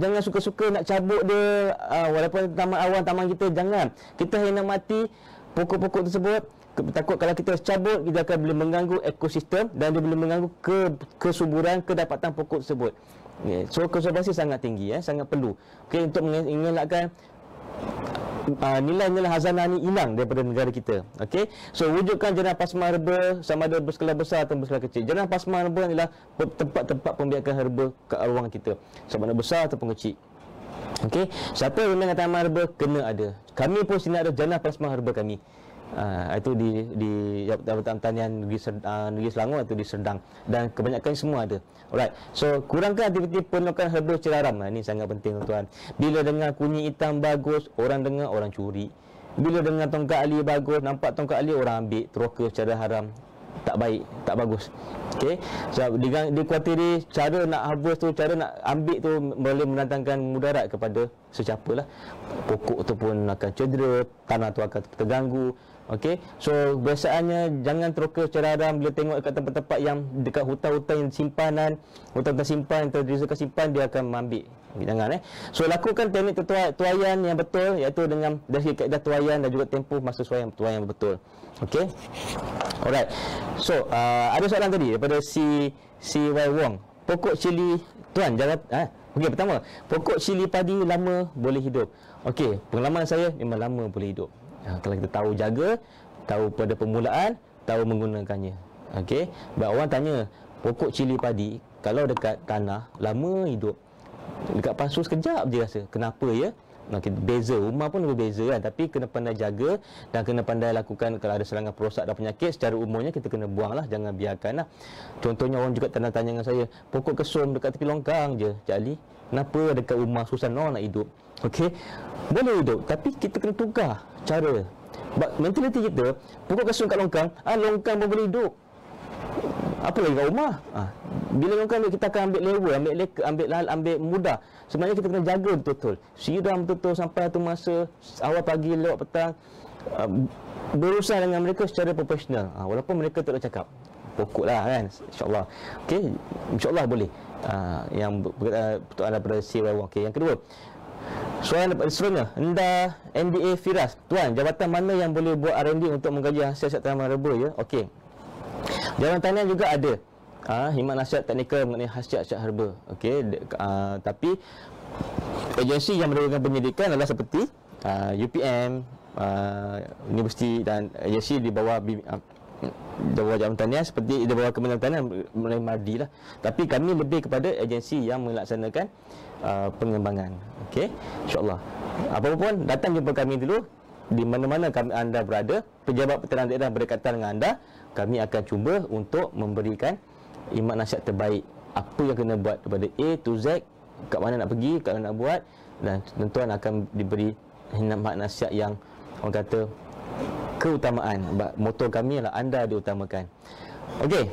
Jangan suka-suka nak cabut dia, walaupun taman awam, taman kita, jangan. Kita hanya nak mati pokok-pokok tersebut. Takut kalau kita cabut, kita akan boleh mengganggu ekosistem dan dia boleh mengganggu kesuburan, kedapatan pokok tersebut. So konservasi sangat tinggi, sangat perlu. Okey, untuk mengelakkan nilai-nilai khazanah ni hilang daripada negara kita. Okey, so wujudkan jenah pasma herba sama ada berskala besar atau berskala kecil. Jenah pasma herba adalah tempat-tempat pembiakan herba kat ruangan kita, sama ada besar ataupun kecil. Okey, siapa yang bermain dengan tanaman herba kena ada. Kami pun sini ada jenah pasma herba kami. Itu di Jabatan Tanian Negeri Selangor atau di Serdang, dan kebanyakan semua ada. Alright. So kurangkan aktiviti penukaran herba secara haram. Ini sangat penting tuan. Bila dengar kunyit hitam bagus, orang dengar orang curi. Bila dengar tongkat ali bagus, nampak tongkat ali orang ambil, teroka secara haram. Tak baik, tak bagus. Okey. So dikuatiri cara nak harvest tu, cara nak ambil tu boleh mendatangkan mudarat kepada sesiapa lah. Pokok tu pun akan cedera, tanah tu akan terganggu. Okey. So biasaannya jangan teroka secara haram. Bila tengok dekat tempat-tempat yang dekat hutan-hutan yang simpanan, hutan-hutan simpan yang terdizakan simpan, dia akan mengambil. Jangan So lakukan teknik tuaian yang betul, iaitu dengan dari kaedah tuaian dan juga tempoh masa tuaian yang betul. Okey. Alright. So ada soalan tadi daripada si Y Wong. Pokok cili tuan jangan okey, pertama, pokok cili padi lama boleh hidup. Okey, pengalaman saya memang lama boleh hidup. Kalau kita tahu jaga, tahu pada permulaan, tahu menggunakannya. Okey, sebab orang tanya pokok cili padi kalau dekat tanah lama hidup, dekat pasu sekejap je rasa. Kenapa ya? Okay, beza, umar pun berbeza kan, tapi kena pandai jaga dan kena pandai lakukan. Kalau ada serangan perosak dan penyakit, secara umumnya kita kena buang lah, jangan biarkan lah. Contohnya orang juga tanya dengan saya, pokok kesum dekat tepi longkang je, Cik Ali, kenapa dekat rumah susah nak hidup? Okey, boleh hidup, tapi kita kena tukar cara. Mentaliti kita, pokok kesum kat longkang, longkang pun boleh hidup, apa lagi kat rumah? Bila longkang kita akan ambil lewa, ambil leka, ambil mudah. Sebenarnya kita kena jaga betul-betul, siram betul-betul sampai satu masa, awal pagi, lewat petang, berurusan dengan mereka secara profesional. Walaupun mereka tak nak cakap pokok lah kan, insyaAllah. Okey, insyaAllah boleh. Yang pertuan daripada CY1. Okey, yang kedua, soalan seterusnya, NDA Firas, Tuan, jabatan mana yang boleh buat R&D untuk mengkaji hasil tanaman herba ya? Okey, Jabatan Tanian juga ada khidmat nasihat teknikal mengenai khasiat-khasiat herba. Okey, tapi agensi yang melakukan penyidikan adalah seperti UPM, universiti dan agensi di bawah Jabatan Tanian, seperti di bawah Kementerian Tanian mengenai MARDI lah. Tapi kami lebih kepada agensi yang melaksanakan pengembangan. Okey, insya-Allah. Apa pun datang jumpa kami dulu di mana-mana anda berada, pejabat pertanian daerah berdekatan dengan anda. Kami akan cuba untuk memberikan khidmat nasihat terbaik, apa yang kena buat daripada A to Z, kat mana nak pergi, kat mana nak buat, dan tuan akan diberi khidmat nasihat yang orang kata keutamaan. Moto kami adalah anda diutamakan. Okey,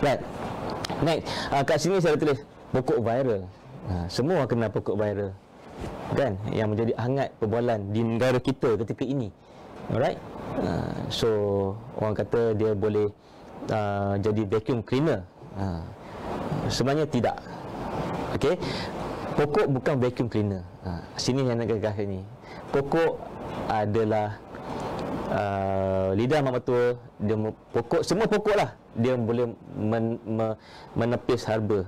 right. Next, kat sini saya tulis pokok viral. Semua kenal pokok viral kan, yang menjadi hangat perbualan di negara kita ketika ini. Alright. So orang kata dia boleh jadi vacuum cleaner. Sebenarnya tidak. Okey, pokok bukan vacuum cleaner. Sini yang nak gagas ni, pokok adalah lidah mak mertua. Dia pokok, semua pokok lah, dia boleh menepis haba.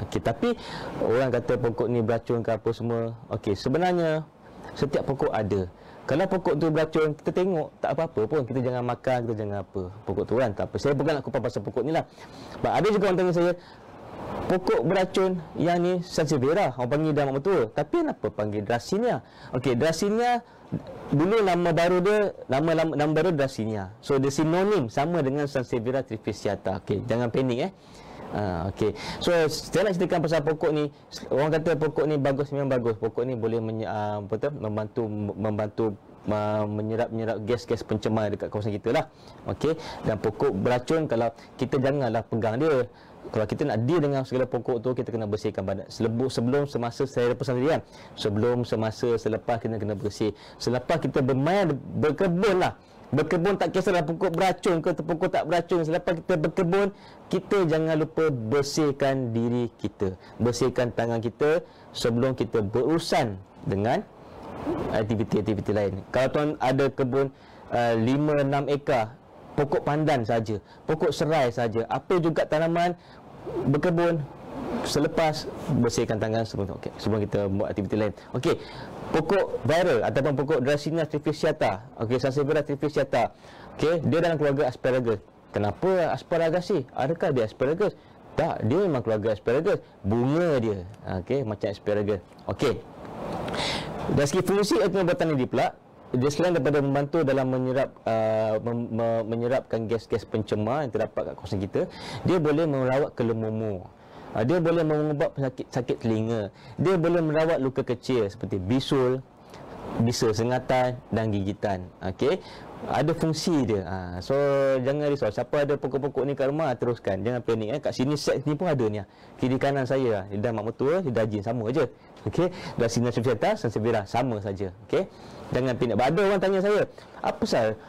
Okey, tapi orang kata pokok ni beracun ke apa semua. Okey, sebenarnya setiap pokok ada. Kalau pokok tu beracun, kita tengok tak apa-apa pun, kita jangan makan, kita jangan apa pokok tu kan, tak apa. Saya bukan nak kupas pasal pokok ni lah. Ada juga orang tanya saya, pokok beracun yang ni Sansevieria, orang panggil dah mak mertua, tapi kenapa panggil Dracaena? Okey, Dracaena dulu nama baru dia, nama baru Dracaena. So dia sinonim sama dengan Sansevieria trifasciata. Okey, jangan panik Okey. So saya nak ceritakan pasal pokok ni. Orang kata pokok ni bagus, memang bagus. Pokok ni boleh membantu menyerap gas-gas pencemar dekat kawasan kita lah. Okey. Dan pokok beracun, kalau kita janganlah pegang dia. Kalau kita nak deal dengan segala pokok tu, kita kena bersihkan badan. Sebelum, semasa, saya pesan tadi kan, sebelum, semasa, selepas, kita kena bersih. Selepas kita bermain, berkebun lah. Berkebun tak kisahlah pokok beracun ke pokok tak beracun. Selepas kita berkebun, kita jangan lupa bersihkan diri kita, bersihkan tangan kita sebelum kita berurusan dengan aktiviti-aktiviti lain. Kalau tuan ada kebun 5-6 ekar, pokok pandan saja, pokok serai saja, apa juga tanaman, berkebun, selepas bersihkan tangan sebelum kita buat aktiviti lain. Okey, pokok viral ataupun pokok Dracaena trifasciata, okey, Sansevieria trifasciata, okey, dia dalam keluarga asparagus. Kenapa asparagus? Adakah dia asparagus? Tak, dia memang keluarga asparagus, bunga dia okey macam asparagus. Okey, dari segi fungsi pembuatan ini pula, dia selain daripada membantu dalam menyerapkan gas-gas pencemar yang terdapat kat kawasan kita, dia boleh merawat kelemamu. Dia boleh mengubah sakit telinga. Dia boleh merawat luka kecil seperti bisul, bisa sengatan dan gigitan. Okey, ada fungsi dia. So jangan risau. Siapa ada pokok-pokok ni kat rumah, teruskan. Jangan panik kat sini set ni pun ada ni. Kiri kanan saya, lidah mak mertua, lidah jin sama aje. Okey, Dracaena trifasciata, Sansevieria sama saja. Okey, jangan panik. Ada orang tanya saya, apa pasal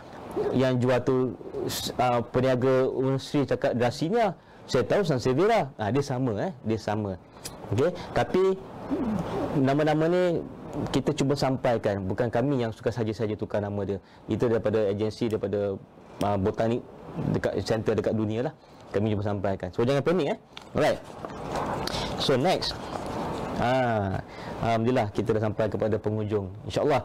yang jual tu peniaga Unsri cakap Dracaena? Saya tahu Sansevieria, dia sama dia sama. Okey, tapi nama-nama ni kita cuba sampaikan, bukan kami yang suka saja-saja tukar nama dia. Itu daripada agensi, daripada botanik dekat center dekat dunia lah. Kami cuba sampaikan. So jangan panik Alright. So next, Alhamdulillah kita dah sampai kepada penghujung. InsyaAllah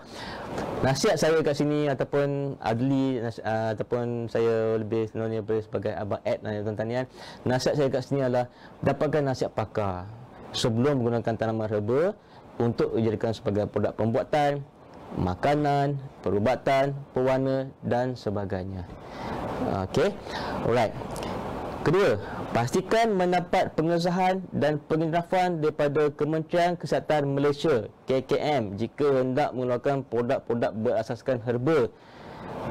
nasihat saya kat sini ataupun Adli ataupun saya lebih sebenarnya sebagai Abang Ed tuan-tuan ya. Nasihat saya kat sini adalah dapatkan nasihat pakar sebelum menggunakan tanaman herba untuk dijadikan sebagai produk pembuatan, makanan, perubatan, pewarna dan sebagainya. Okey. Alright. Kedua, pastikan mendapat pengesahan dan pengiktirafan daripada Kementerian Kesihatan Malaysia KKM jika hendak mengeluarkan produk-produk berasaskan herba.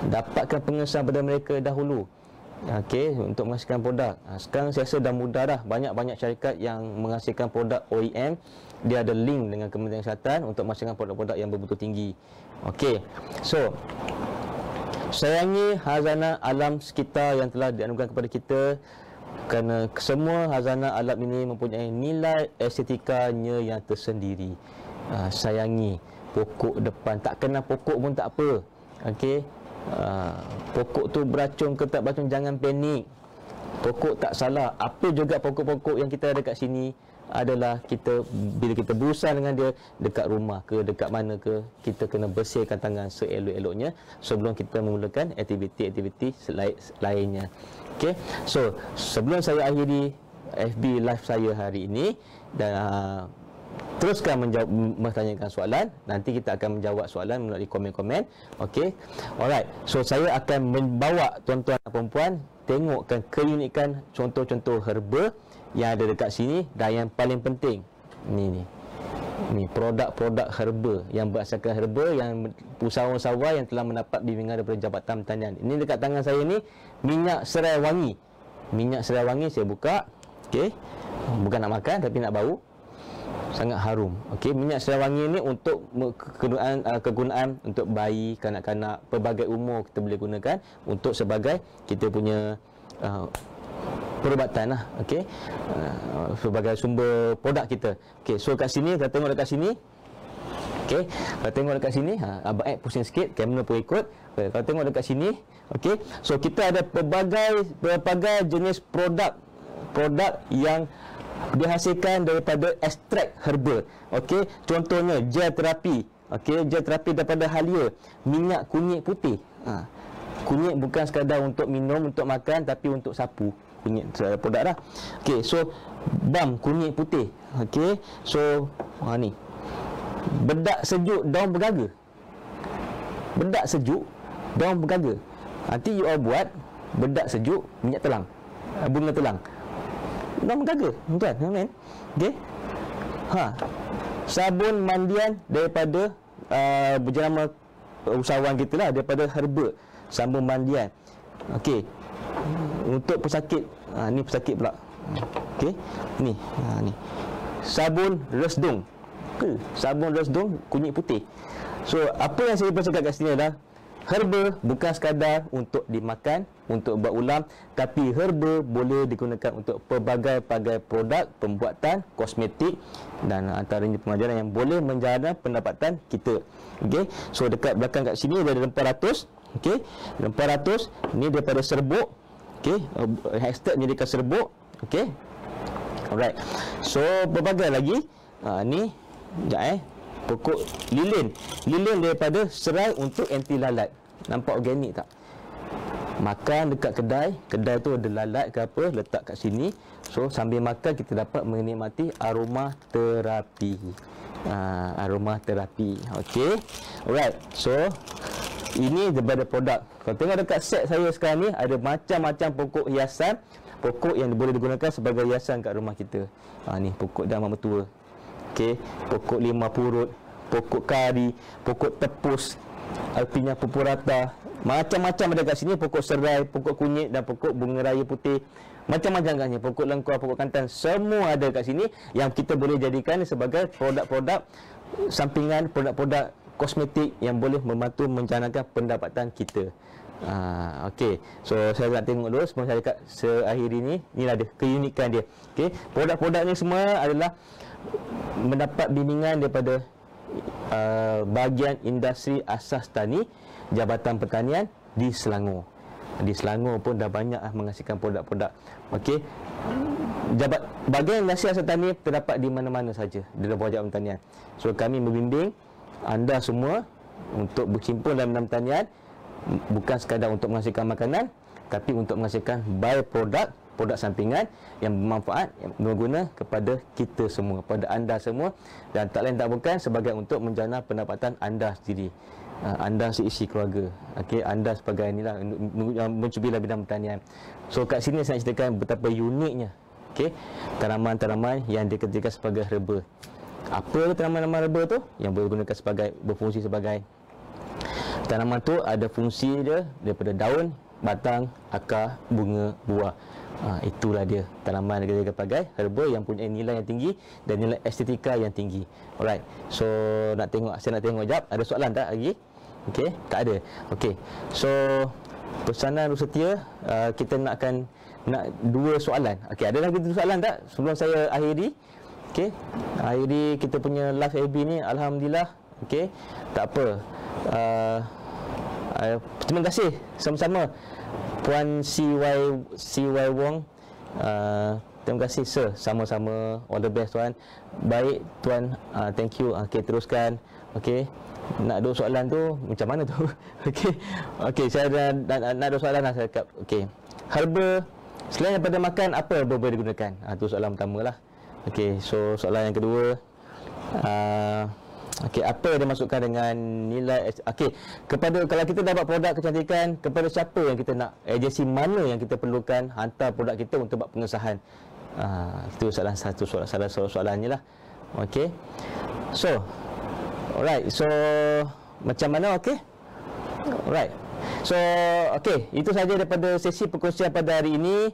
Dapatkan pengesahan pada mereka dahulu. Okey, untuk menghasilkan produk. Sekarang saya rasa dah mudah dah. Banyak-banyak syarikat yang menghasilkan produk OEM, dia ada link dengan Kementerian Kesihatan untuk menghasilkan produk-produk yang bermutu tinggi. Okey. So, sayangi hazanah alam sekitar yang telah dianugerahkan kepada kita, kerana semua hazanah alam ini mempunyai nilai estetikanya yang tersendiri. Sayangi pokok depan. Tak kenal pokok pun tak apa. Okey. Pokok tu beracun ke tak beracun, jangan panik. Pokok tak salah. Apa juga pokok-pokok yang kita ada kat sini adalah kita, bila kita berusaha dengan dia dekat rumah ke dekat mana ke, kita kena bersihkan tangan seelok-eloknya sebelum kita memulakan aktiviti-aktiviti lainnya. Okey. So, sebelum saya akhiri FB live saya hari ini, dan teruskan bertanyakan soalan. Nanti kita akan menjawab soalan melalui komen-komen. Okey. Alright. So, saya akan membawa tuan-tuan dan puan-puan tengokkan keunikan contoh-contoh herba yang ada dekat sini, dan yang paling penting ni produk-produk herba yang berasaskan herba yang usahawan-usahawan yang telah mendapat bimbingan daripada Jabatan Pertanian. Ini dekat tangan saya ni minyak serai wangi. Minyak serai wangi saya buka. Okey. Bukan nak makan tapi nak bau. Sangat harum. Okey, minyak serai wangi ni untuk kegunaan untuk bayi, kanak-kanak, pelbagai umur kita boleh gunakan untuk sebagai kita punya perubatan lah. Okey. Sebagai sumber produk kita. Okey, so kat sini kita tengok dekat sini. Okey, kalau tengok dekat sini, Abang Ed pusing sikit, kamera pun ikut. Okay, kalau tengok dekat sini, okey. So kita ada pelbagai jenis produk yang dihasilkan daripada ekstrak herba. Okey, contohnya gel terapi. Okey, gel terapi daripada halia, minyak kunyit putih. Kunyit bukan sekadar untuk minum, untuk makan, tapi untuk sapu. Kunyit produk dah. Okey, so balm kunyit putih. Okey, so ni bedak sejuk daun bergaga. Bedak sejuk daun bergaga. Nanti you all buat bedak sejuk minyak telang, bunga telang, daun bergaga, tuan, amen. Okey. Sabun mandian daripada berjenama usahawan kita lah, daripada herba, sabun mandian. Okey. Untuk pesakit, ni pesakit pula. Okey. Ni, ni. Sabun resdung. Sabun resdung kunyit putih. So, apa yang saya bercakap kat sini adalah herba bukan sekadar untuk dimakan, untuk buat ulam, tapi herba boleh digunakan untuk pelbagai-bagai produk pembuatan kosmetik dan antaranya pengajaran yang boleh menjaga pendapatan kita. Okey. So, dekat belakang kat sini ada rempah ratus. Okey. Rempah ratus ni daripada serbuk. Okey, hashtag menyediakan serbuk. Okey. Alright. So, berbagai lagi. Ni sekejap pokok lilin. Lilin daripada serai untuk anti lalat. Nampak organik tak? Makan dekat kedai tu ada lalat ke apa, letak kat sini. So, sambil makan kita dapat menikmati aroma terapi. Aroma terapi. Okey. Alright. So, ini daripada produk. Kalau tengok dekat set saya sekarang ni, ada macam-macam pokok hiasan, pokok yang boleh digunakan sebagai hiasan kat rumah kita. Ni pokok dama mertua. Okey, pokok lima purut, pokok kari, pokok tepus, artinya pupurata. Macam-macam ada kat sini, pokok serai, pokok kunyit dan pokok bunga raya putih. Macam-macam kat sini, pokok lengkuas, pokok kantan, semua ada kat sini yang kita boleh jadikan sebagai produk-produk sampingan, produk-produk kosmetik yang boleh membantu menjanakan pendapatan kita. Okey, so saya nak tengok dulu sebelum saya dekat seakhir ini. Inilah dia keunikan dia. Okey, produk-produk ni semua adalah mendapat bimbingan daripada bahagian industri asas tani Jabatan Pertanian di Selangor. Di Selangor pun dah banyak menghasilkan produk-produk. Okey, bahagian industri asal tani terdapat di mana-mana saja di dalam bawah Jabatan Pertanian. So kami membimbing anda semua untuk berkecimpung dalam bidang pertanian, bukan sekadar untuk menghasilkan makanan, tapi untuk menghasilkan by-product, produk sampingan yang bermanfaat, yang berguna kepada kita semua, kepada anda semua, dan tak lain tak bukan sebagai untuk menjana pendapatan anda sendiri, anda seisi keluarga. Okey, anda sebagai inilah yang mencubit dalam bidang pertanian. So kat sini saya nak ceritakan betapa uniknya, okey, tanaman-tanaman yang diketikkan sebagai herba. Apa tanaman-tanaman herba tu? Yang berguna sebagai, berfungsi sebagai tanaman tu ada fungsi dia daripada daun, batang, akar, bunga, buah. Itulah dia tanaman yang sebagai herba yang punya nilai yang tinggi dan nilai estetika yang tinggi. Alright. So saya nak tengok jap, ada soalan tak lagi? Okey, tak ada. Okey. So pesanan setia, kita nak 2 soalan. Okey, ada lagi 2 soalan tak sebelum saya akhiri? Okey. Akhiri kita punya live FB ni, alhamdulillah. Okey. Tak apa. Terima kasih sama-sama Puan CY Wong. Terima kasih sir, sama-sama, all the best tuan. Baik tuan, thank you. Okey, teruskan. Okey, nak 2 soalan tu macam mana tu? Okey, saya nak 2 soalan lah saya cakap. Okey, herba selain daripada makan, apa herba boleh digunakan? Tu soalan pertama lah. Okey, so soalan yang kedua, okey, apa yang dimasukkan dengan nilai? Okey, kalau kita dapat produk kecantikan, kepada siapa yang kita nak, agensi mana yang kita perlukan hantar produk kita untuk buat pengesahan? Itu salah satu soalannya lah. Okey, so alright, so macam mana? Okey, alright, so okey, itu saja daripada sesi perkongsian pada hari ini.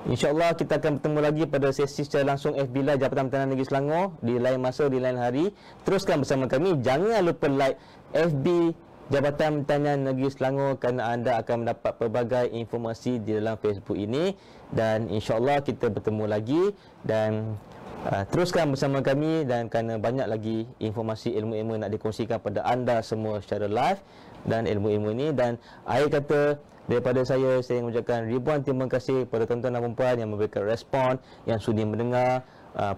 InsyaAllah kita akan bertemu lagi pada sesi secara langsung FB Live Jabatan Pertanian Negeri Selangor di lain masa, di lain hari. Teruskan bersama kami. Jangan lupa like FB Jabatan Pertanian Negeri Selangor kerana anda akan mendapat pelbagai informasi di dalam Facebook ini. Dan insyaAllah kita bertemu lagi. Dan teruskan bersama kami, dan kerana banyak lagi informasi ilmu-ilmu nak dikongsikan pada anda semua secara live, dan ilmu-ilmu ini. Dan akhir kata daripada saya mengucapkan ribuan terima kasih kepada tuan-tuan dan puan-puan yang memberikan respon, yang sudi mendengar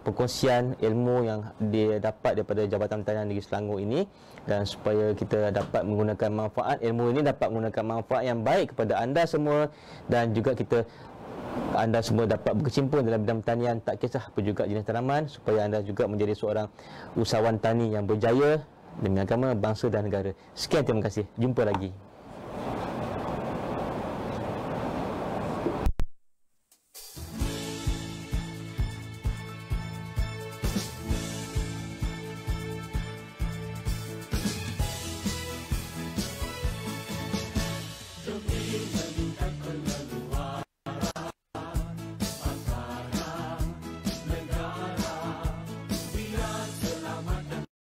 perkongsian ilmu yang didapat daripada Jabatan Pertanian Negeri Selangor ini, dan supaya kita dapat menggunakan manfaat ilmu ini, dapat menggunakan manfaat yang baik kepada anda semua, dan juga anda semua dapat berkecimpung dalam bidang pertanian, tak kisah apa juga jenis tanaman, supaya anda juga menjadi seorang usahawan tani yang berjaya demi agama, bangsa dan negara. Sekian, terima kasih. Jumpa lagi.